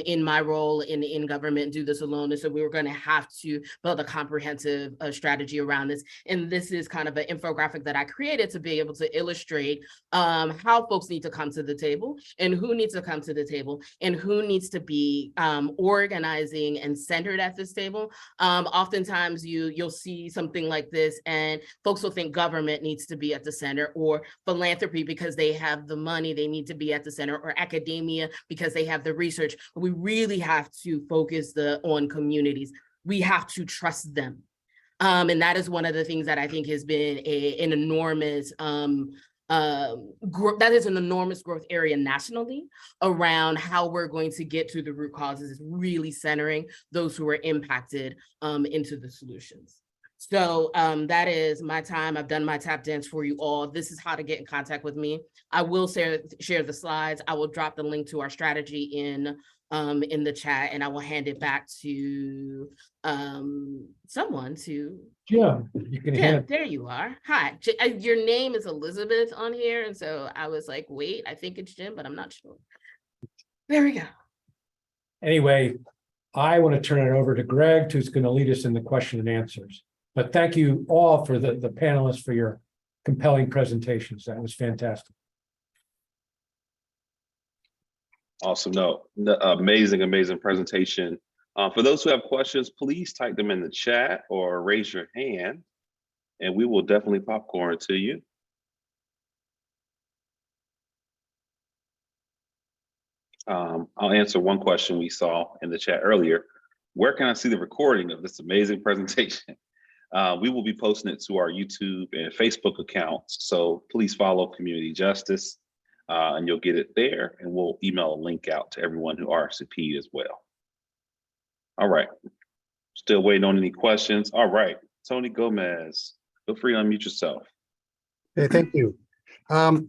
in my role in government, do this alone. And so we were going to have to build a comprehensive strategy around this. And this is kind of an infographic that I created to be able to illustrate how folks need to come to the table, and who needs to come to the table, and who needs to be organizing and centered at this table. Oftentimes you'll see something like this and folks will think government needs to be at the center, or philanthropy because they have the money, they need to be at the center, or academia because they have the research. We really have to focus on communities. We have to trust them. And that is one of the things that I think has been an enormous that is an enormous growth area nationally around how we're going to get to the root causes, is really centering those who are impacted into the solutions. So that is my time. I've done my tap dance for you all. This is how to get in contact with me. I will share the slides. I will drop the link to our strategy in the chat, and I will hand it back to someone to. Jim, you can hand. There you are. Hi, your name is Elizabeth on here, and so I was like, wait, I think it's Jim, but I'm not sure. There we go. Anyway, I want to turn it over to Greg, who's going to lead us in the question and answers. But thank you all for the panelists for your compelling presentations. That was fantastic. Awesome. No, amazing presentation. For those who have questions, please type them in the chat or raise your hand, and we will definitely popcorn to you. I'll answer one question we saw in the chat earlier. Where can I see the recording of this amazing presentation? We will be posting it to our YouTube and Facebook accounts, so please follow Community Justice, and you'll get it there, and we'll email a link out to everyone who RSVP'd as well. All right, still waiting on any questions. All right, Tony Gomez, feel free to unmute yourself. Hey, thank you.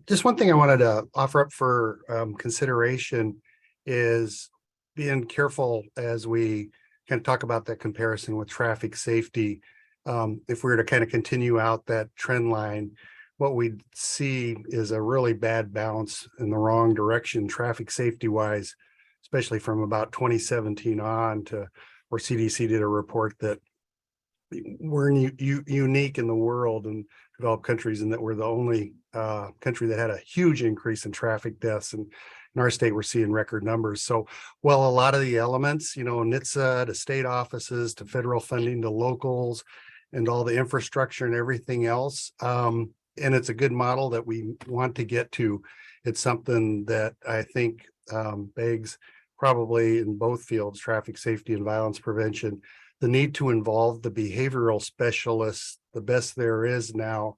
Just one thing I wanted to offer up for consideration is being careful as we kind of talk about that comparison with traffic safety. If we were to kind of continue out that trend line, what we'd see is a really bad bounce in the wrong direction, traffic safety wise, especially from about 2017 on, to where CDC did a report that we're unique in the world and developed countries, and that we're the only country that had a huge increase in traffic deaths. And in our state, we're seeing record numbers. So, well, a lot of the elements, NHTSA to state offices to federal funding to locals and all the infrastructure and everything else. And it's a good model that we want to get to. It's something that I think begs, probably in both fields, traffic safety and violence prevention, the need to involve the behavioral specialists the best there is now,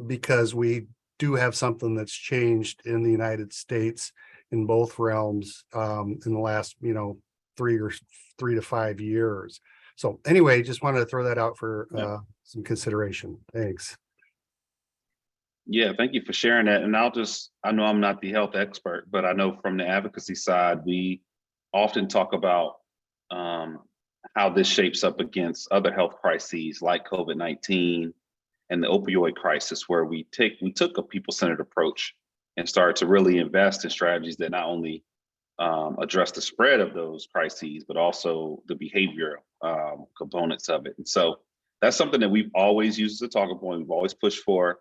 because we do have something that's changed in the United States in both realms in the last 3 to 5 years. So anyway, just wanted to throw that out for some consideration. Thanks. Yeah, thank you for sharing that. And I know I'm not the health expert, but I know from the advocacy side, we often talk about how this shapes up against other health crises like COVID-19 and the opioid crisis, where we took a people-centered approach and started to really invest in strategies that not only address the spread of those crises, but also the behavioral components of it. And so that's something that we've always used as a talking point. We've always pushed for,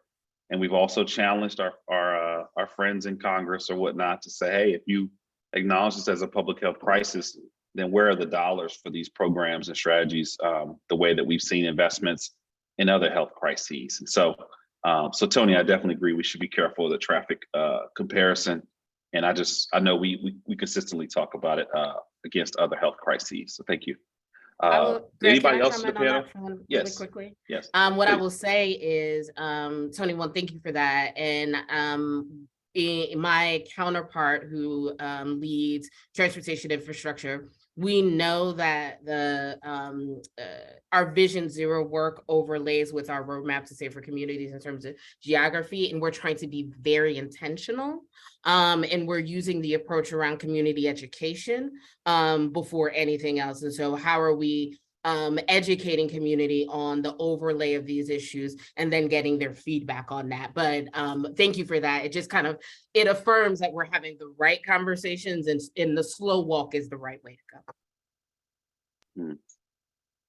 and we've also challenged our friends in Congress or whatnot to say, hey, if you acknowledge this as a public health crisis, then where are the dollars for these programs and strategies? The way that we've seen investments in other health crises. And so, Tony, I definitely agree. We should be careful of the traffic comparison. And I know we consistently talk about it against other health crises. So thank you. Greg, Anybody can I else in the comment on panel? that really Yes. quickly? Yes. What I please. will say is, Tony, well, thank you for that. And my counterpart who leads transportation infrastructure, we know that the our Vision Zero work overlays with our roadmap to safer communities in terms of geography, and we're trying to be very intentional. And we're using the approach around community education before anything else. And so how are we educating community on the overlay of these issues and then getting their feedback on that? But thank you for that. It just it affirms that we're having the right conversations, and in the slow walk is the right way to go.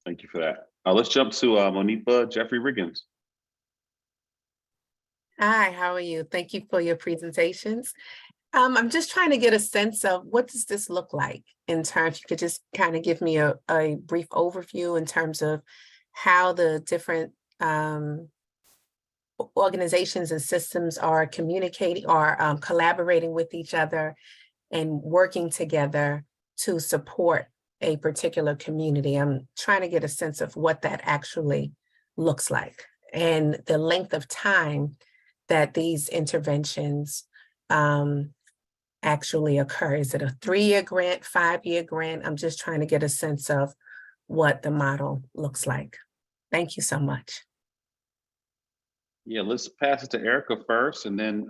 Thank you for that. Let's jump to Monifa Jeffrey Riggins. Hi, how are you? Thank you for your presentations. I'm just trying to get a sense of what does this look like in terms, you could just kind of give me a brief overview in terms of how the different organizations and systems are communicating or collaborating with each other and working together to support a particular community. I'm trying to get a sense of what that actually looks like and the length of time that these interventions actually occur. Is it a 3-year grant, 5-year grant? I'm just trying to get a sense of what the model looks like. Thank you so much. Yeah, let's pass it to Erica first, and then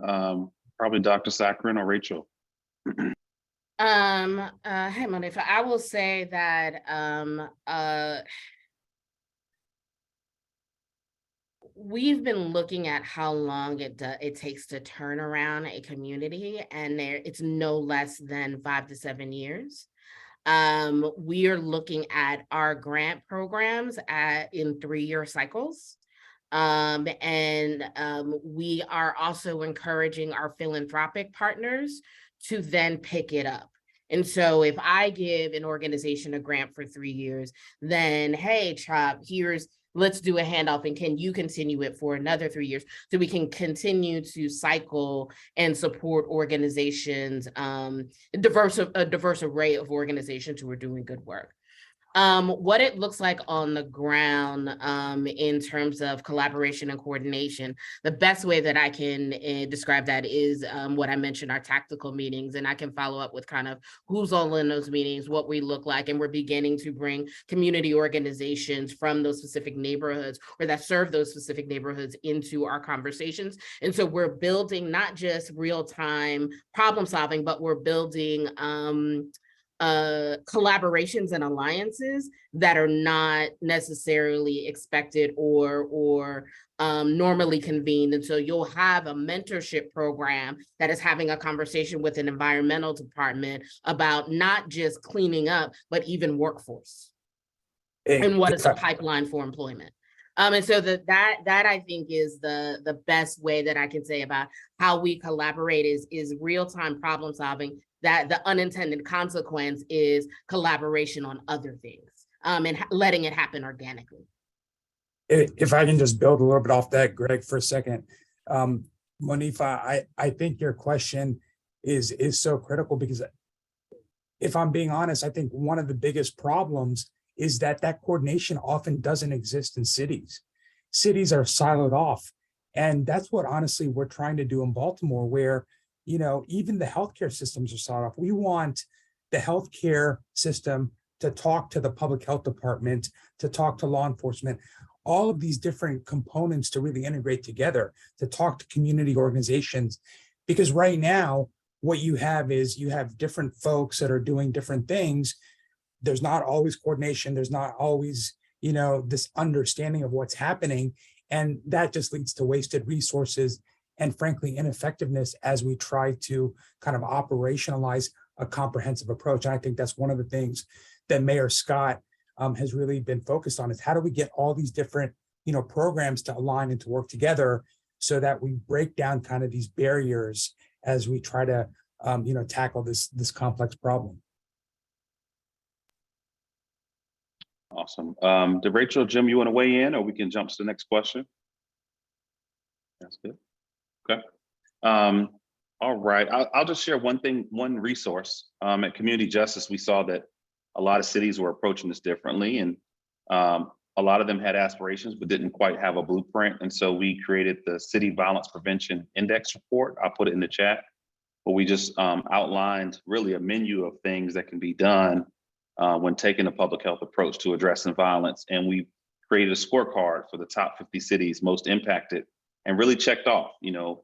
probably Dr. Saccharin or Rachel. Hey, Monifa, I will say that we've been looking at how long it takes to turn around a community, and it's no less than 5 to 7 years. We are looking at our grant programs in 3-year cycles. And we are also encouraging our philanthropic partners to then pick it up. And so if I give an organization a grant for 3 years, then, hey, CHOP, let's do a handoff, and can you continue it for another 3 years so we can continue to cycle and support organizations, a diverse array of organizations who are doing good work. What it looks like on the ground in terms of collaboration and coordination, the best way that I can describe that is what I mentioned, our tactical meetings, and I can follow up with kind of who's all in those meetings, what we look like, and we're beginning to bring community organizations from those specific neighborhoods or that serve those specific neighborhoods into our conversations. And so we're building not just real-time problem solving, but we're building collaborations and alliances that are not necessarily expected or normally convened. And so you'll have a mentorship program that is having a conversation with an environmental department about not just cleaning up, but even workforce and what is a pipeline for employment. And so that I think is the best way that I can say about how we collaborate is real-time problem solving, that the unintended consequence is collaboration on other things and letting it happen organically. If I can just build a little bit off that, Greg, for a second. Monifa, I think your question is so critical because if I'm being honest, I think one of the biggest problems is that coordination often doesn't exist in cities. Cities are siloed off. And that's what honestly we're trying to do in Baltimore, where even the healthcare systems are siloed off. We want the healthcare system to talk to the public health department, to talk to law enforcement, all of these different components to really integrate together, to talk to community organizations. Because right now, what you have is you have different folks that are doing different things. There's not always coordination. There's not always, this understanding of what's happening. And that just leads to wasted resources and frankly, ineffectiveness as we try to kind of operationalize a comprehensive approach. And I think that's one of the things that Mayor Scott has really been focused on is how do we get all these different, programs to align and to work together so that we break down kind of these barriers as we try to, tackle this complex problem. Awesome. Did Rachel, Jim, you want to weigh in, or we can jump to the next question? That's good. Okay. All right. I'll just share one resource. At Community Justice, we saw that a lot of cities were approaching this differently, and a lot of them had aspirations but didn't quite have a blueprint. And so we created the City Violence Prevention Index report. I'll put it in the chat. But we just outlined really a menu of things that can be done when taking a public health approach to addressing violence. And we created a scorecard for the top 50 cities most impacted and really checked off,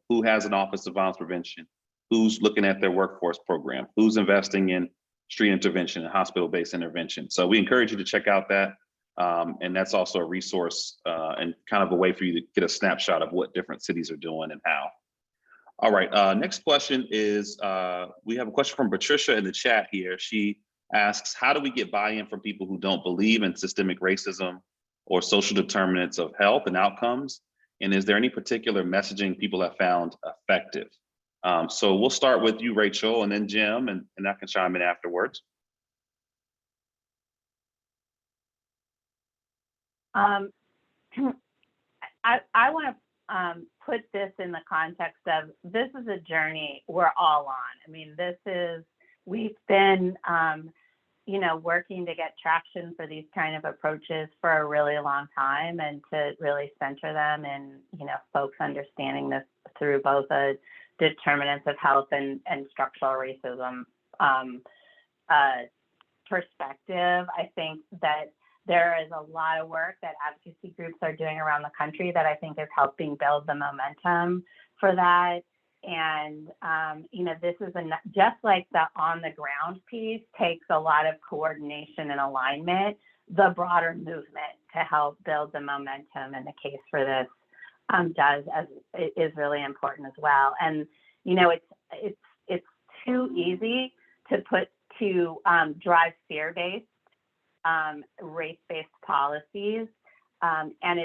who has an Office of Violence Prevention, who's looking at their workforce program, who's investing in street intervention and hospital-based intervention. So we encourage you to check out that. And that's also a resource and kind of a way for you to get a snapshot of what different cities are doing and how. All right, next question is, we have a question from Patricia in the chat here. She asks, how do we get buy-in from people who don't believe in systemic racism or social determinants of health and outcomes? And is there any particular messaging people have found effective? So we'll start with you, Rachel, and then Jim, and I can chime in afterwards. I want to put this in the context of this is a journey we're all on. I mean, we've been, working to get traction for these kind of approaches for a really long time and to really center them and, folks understanding this through both a determinants of health and structural racism perspective. I think that there is a lot of work that advocacy groups are doing around the country that I think is helping build the momentum for that. And, this is just like the on the ground piece takes a lot of coordination and alignment, the broader movement to help build the momentum and the case for this is really important as well. And, it's too easy to drive fear-based race-based policies, and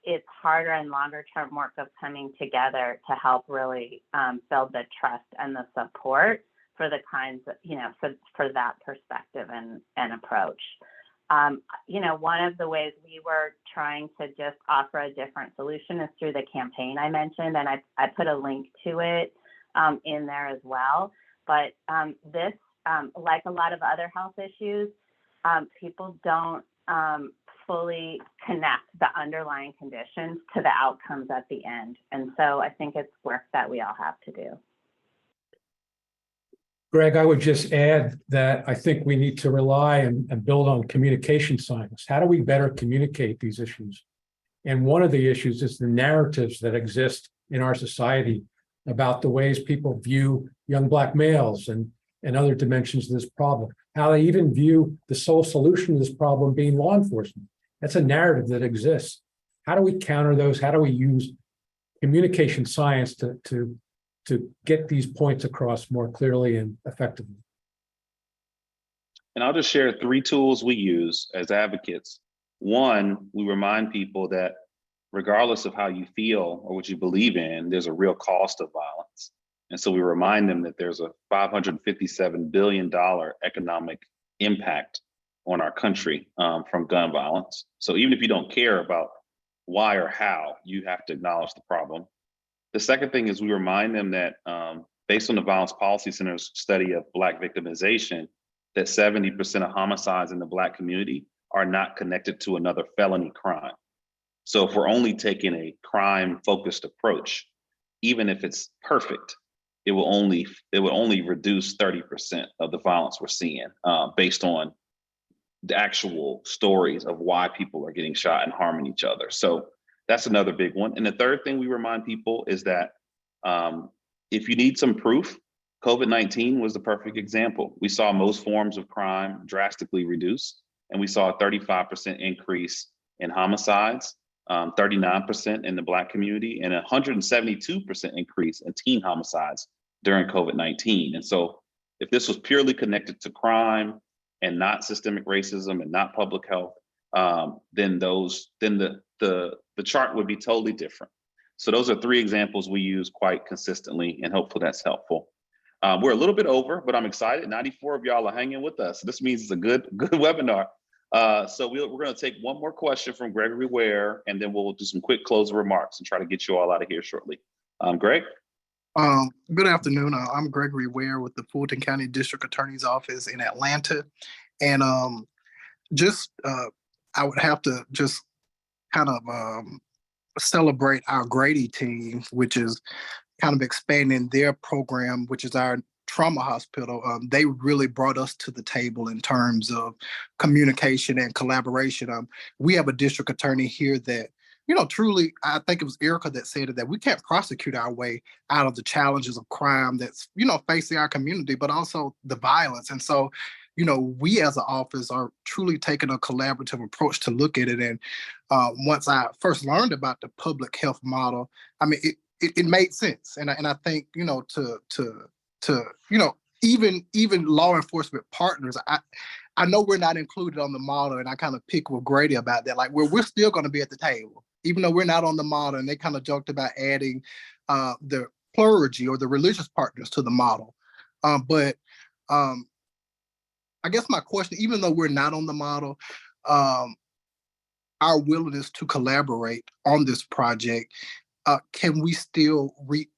it's harder and longer term work of coming together to help really build the trust and the support for the kinds of, for that perspective and approach. One of the ways we were trying to just offer a different solution is through the campaign I mentioned, and I put a link to it in there as well. But this, like a lot of other health issues, people don't fully connect the underlying conditions to the outcomes at the end. And so I think it's work that we all have to do. Greg, I would just add that I think we need to rely and build on communication science. How do we better communicate these issues? And one of the issues is the narratives that exist in our society about the ways people view young Black males and other dimensions of this problem, how they even view the sole solution to this problem being law enforcement. That's a narrative that exists. How do we counter those? How do we use communication science to get these points across more clearly and effectively? And I'll just share 3 tools we use as advocates. One, we remind people that regardless of how you feel or what you believe in, there's a real cost of violence. And so we remind them that there's a $557 billion economic impact on our country from gun violence. So even if you don't care about why or how, you have to acknowledge the problem. The second thing is we remind them that based on the Violence Policy Center's study of Black victimization, that 70% of homicides in the Black community are not connected to another felony crime. So if we're only taking a crime-focused approach, even if it's perfect, it will only reduce 30% of the violence we're seeing based on the actual stories of why people are getting shot and harming each other. So that's another big one. And the third thing we remind people is that if you need some proof, COVID-19 was the perfect example. We saw most forms of crime drastically reduce, and we saw a 35% increase in homicides, 39% in the Black community, and 172% increase in teen homicides during COVID-19. And so if this was purely connected to crime and not systemic racism and not public health, then the chart would be totally different. So those are three examples we use quite consistently, and hopefully that's helpful. We're a little bit over, but I'm excited. 94 of y'all are hanging with us. This means it's a good webinar. So we're going to take one more question from Gregory Ware, and then we'll do some quick closing remarks and try to get you all out of here shortly. Greg? Good afternoon. I'm Gregory Ware with the Fulton County District Attorney's Office in Atlanta. And I would have to just kind of celebrate our Grady team, which is kind of expanding their program, which is our trauma hospital. They really brought us to the table in terms of communication and collaboration. We have a district attorney here that, truly, I think it was Erica that said it, that we can't prosecute our way out of the challenges of crime that's, facing our community, but also the violence. And so, we as an office are truly taking a collaborative approach to look at it. And once I first learned about the public health model, I mean, it made sense. And I think, even law enforcement partners, I know we're not included on the model, and I kind of pick with Grady about that. Like, we're still going to be at the table, even though we're not on the model. And they kind of joked about adding the clergy or the religious partners to the model. But I guess my question, even though we're not on the model, our willingness to collaborate on this project, can we still reap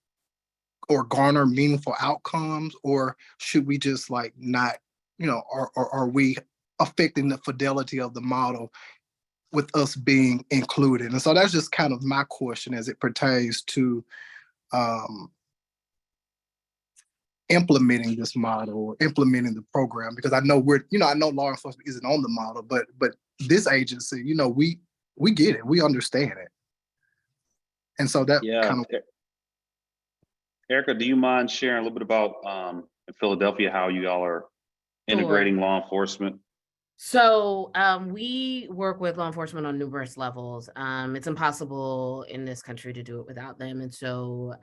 or garner meaningful outcomes, or should we just not, are we affecting the fidelity of the model with us being included? And so that's just kind of my question as it pertains to implementing this model or implementing the program, because I know I know law enforcement isn't on the model, but this agency, we get it, we understand it. And so that kind of. Erica, do you mind sharing a little bit about in Philadelphia, how you all are integrating law enforcement? So we work with law enforcement on numerous levels. It's impossible in this country to do it without them, and so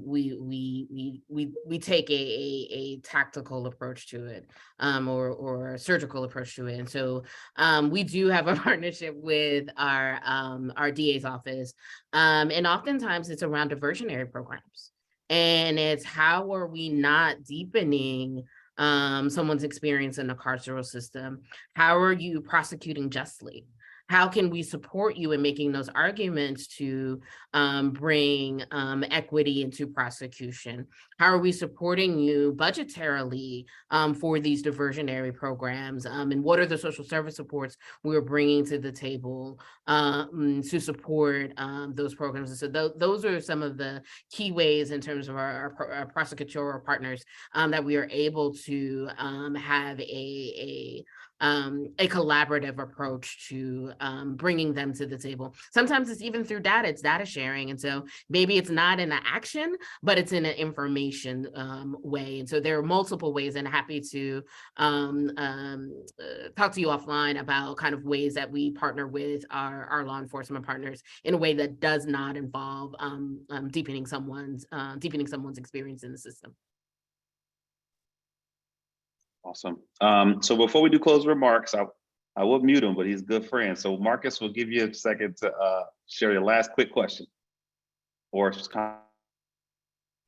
we take a tactical approach to it, or a surgical approach to it. And so we do have a partnership with our DA's office, and oftentimes it's around diversionary programs, and it's how are we not deepening someone's experience in the carceral system? How are you prosecuting justly? How can we support you in making those arguments to bring equity into prosecution? How are we supporting you budgetarily for these diversionary programs? And what are the social service supports we're bringing to the table to support those programs? And so those are some of the key ways in terms of our prosecutorial partners that we are able to have a collaborative approach to bringing them to the table. Sometimes it's even through data, it's data sharing. And so maybe it's not in the action, but it's in an information way. And so there are multiple ways, and happy to talk to you offline about kind of ways that we partner with our law enforcement partners in a way that does not involve deepening someone's experience in the system. Awesome. So before we do close remarks, I will mute him, but he's a good friend. So Marcus, will give you a second to share your last quick question. Or just comment.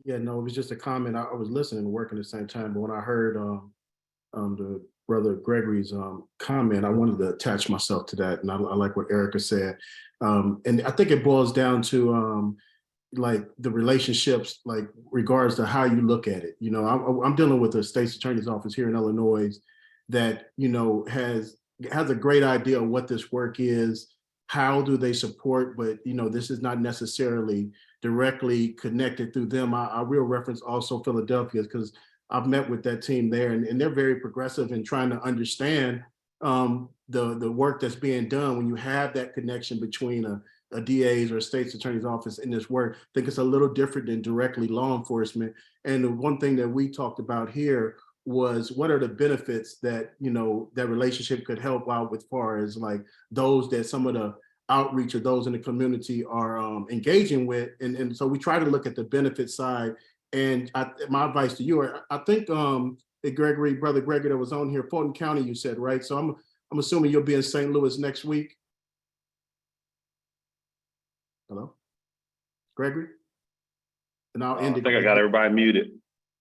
Yeah, no, it was just a comment. I was listening and working at the same time, but when I heard the brother Gregory's comment, I wanted to attach myself to that. And I like what Erica said. And I think it boils down to like the relationships, like regards to how you look at it. I'm dealing with a state's attorney's office here in Illinois that, has a great idea of what this work is. How do they support? But, this is not necessarily directly connected through them. I will reference also Philadelphia, because I've met with that team there, and they're very progressive in trying to understand the work that's being done. When you have that connection between a DA's or a state's attorney's office in this work, I think it's a little different than directly law enforcement. And the one thing that we talked about here was, what are the benefits that, that relationship could help out with, far as like those that some of the outreach or those in the community are engaging with. And so we try to look at the benefit side. And my advice to you, I think Gregory, Brother Gregory that was on here, Fulton County, you said, right? So I'm assuming you'll be in St. Louis next week. Hello? Gregory? And I'll I end it. think I got everybody muted.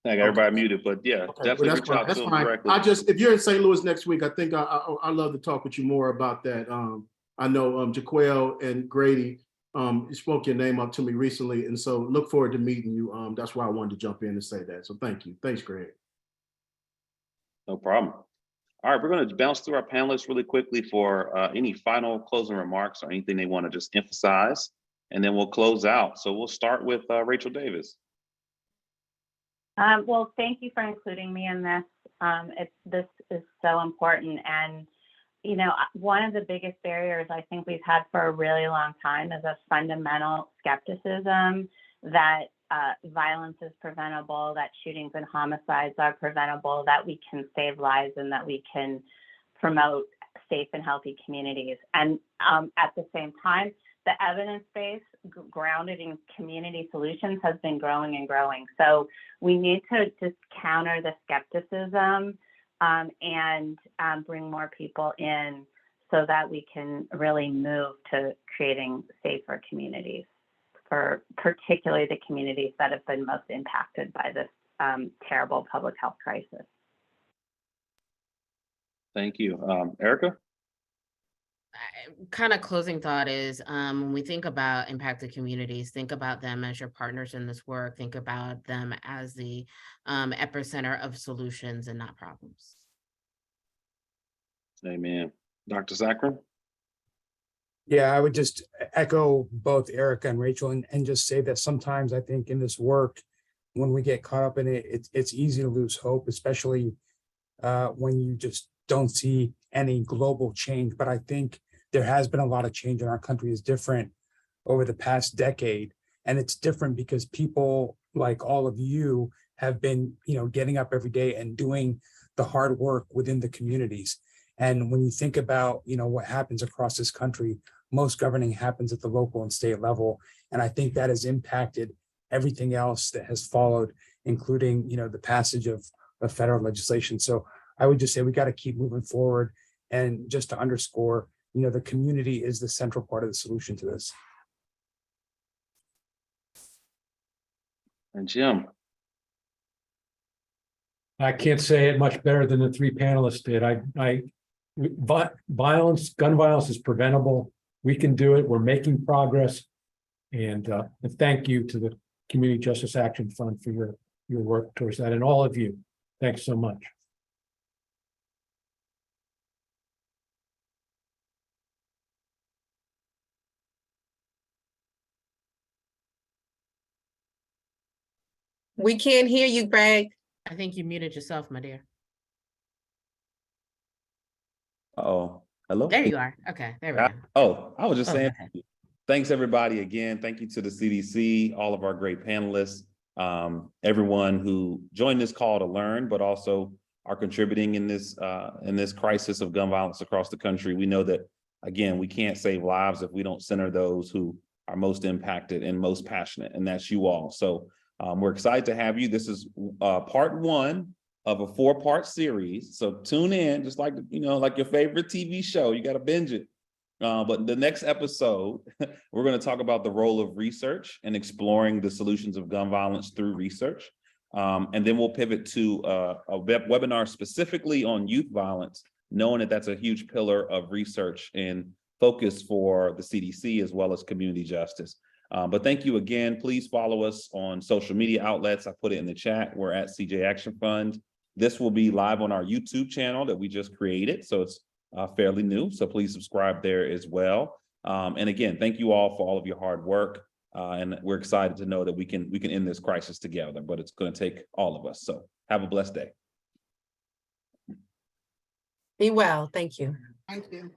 I got everybody muted, but yeah, Okay, well, definitely that's reach fine. out That's to them fine. directly. If you're in St. Louis next week, I think I'd love to talk with you more about that. I know Jaquel and Grady, you spoke your name up to me recently, and so look forward to meeting you. That's why I wanted to jump in and say that. So thank you. Thanks, Greg. No problem. All right, we're going to bounce through our panelists really quickly for any final closing remarks or anything they want to just emphasize, and then we'll close out. So we'll start with Rachel Davis. Well, thank you for including me in this. This is so important. And, you know, one of the biggest barriers I think we've had for a really long time is a fundamental skepticism that violence is preventable, that shootings and homicides are preventable, that we can save lives, and that we can promote safe and healthy communities. And at the same time, the evidence base grounded in community solutions has been growing and growing. So we need to just counter the skepticism and bring more people in so that we can really move to creating safer communities for particularly the communities that have been most impacted by this terrible public health crisis. Thank you. Erica? Kind of closing thought is when we think about impacted communities, think about them as your partners in this work, think about them as the epicenter of solutions and not problems. Amen. Dr. Zachary? Yeah, I would just echo both Erica and Rachel and just say that sometimes I think in this work, when we get caught up in it, it's easy to lose hope, especially when you just don't see any global change. But I think there has been a lot of change in our country is different over the past decade. And it's different because people like all of you have been, getting up every day and doing the hard work within the communities. And when you think about, what happens across this country, most governing happens at the local and state level. And I think that has impacted everything else that has followed, including, the passage of federal legislation. So I would just say we got to keep moving forward. And just to underscore, the community is the central part of the solution to this. And Jim? I can't say it much better than the three panelists did. Gun violence is preventable. We can do it. We're making progress. And thank you to the Community Justice Action Fund for your work towards that, and all of you. Thanks so much. We can't hear you, Greg. I think you muted yourself, my dear. Oh, hello? There you are. Okay, there we go. Oh, I was just saying, Okay. thanks everybody again. Thank you to the CDC, all of our great panelists, everyone who joined this call to learn, but also are contributing in this crisis of gun violence across the country. We know that, again, we can't save lives if we don't center those who are most impacted and most passionate, and that's you all. So we're excited to have you. This is part one of a 4-part series. So tune in, just like, like your favorite TV show, you got to binge it. But the next episode, we're going to talk about the role of research and exploring the solutions of gun violence through research. And then we'll pivot to a webinar specifically on youth violence, knowing that that's a huge pillar of research and focus for the CDC as well as community justice. But thank you again. Please follow us on social media outlets. I put it in the chat. We're at CJ Action Fund. This will be live on our YouTube channel that we just created. So it's fairly new. So please subscribe there as well. And again, thank you all for all of your hard work. And we're excited to know that we can end this crisis together, but it's going to take all of us. So have a blessed day. Be well. Thank you. Thank you.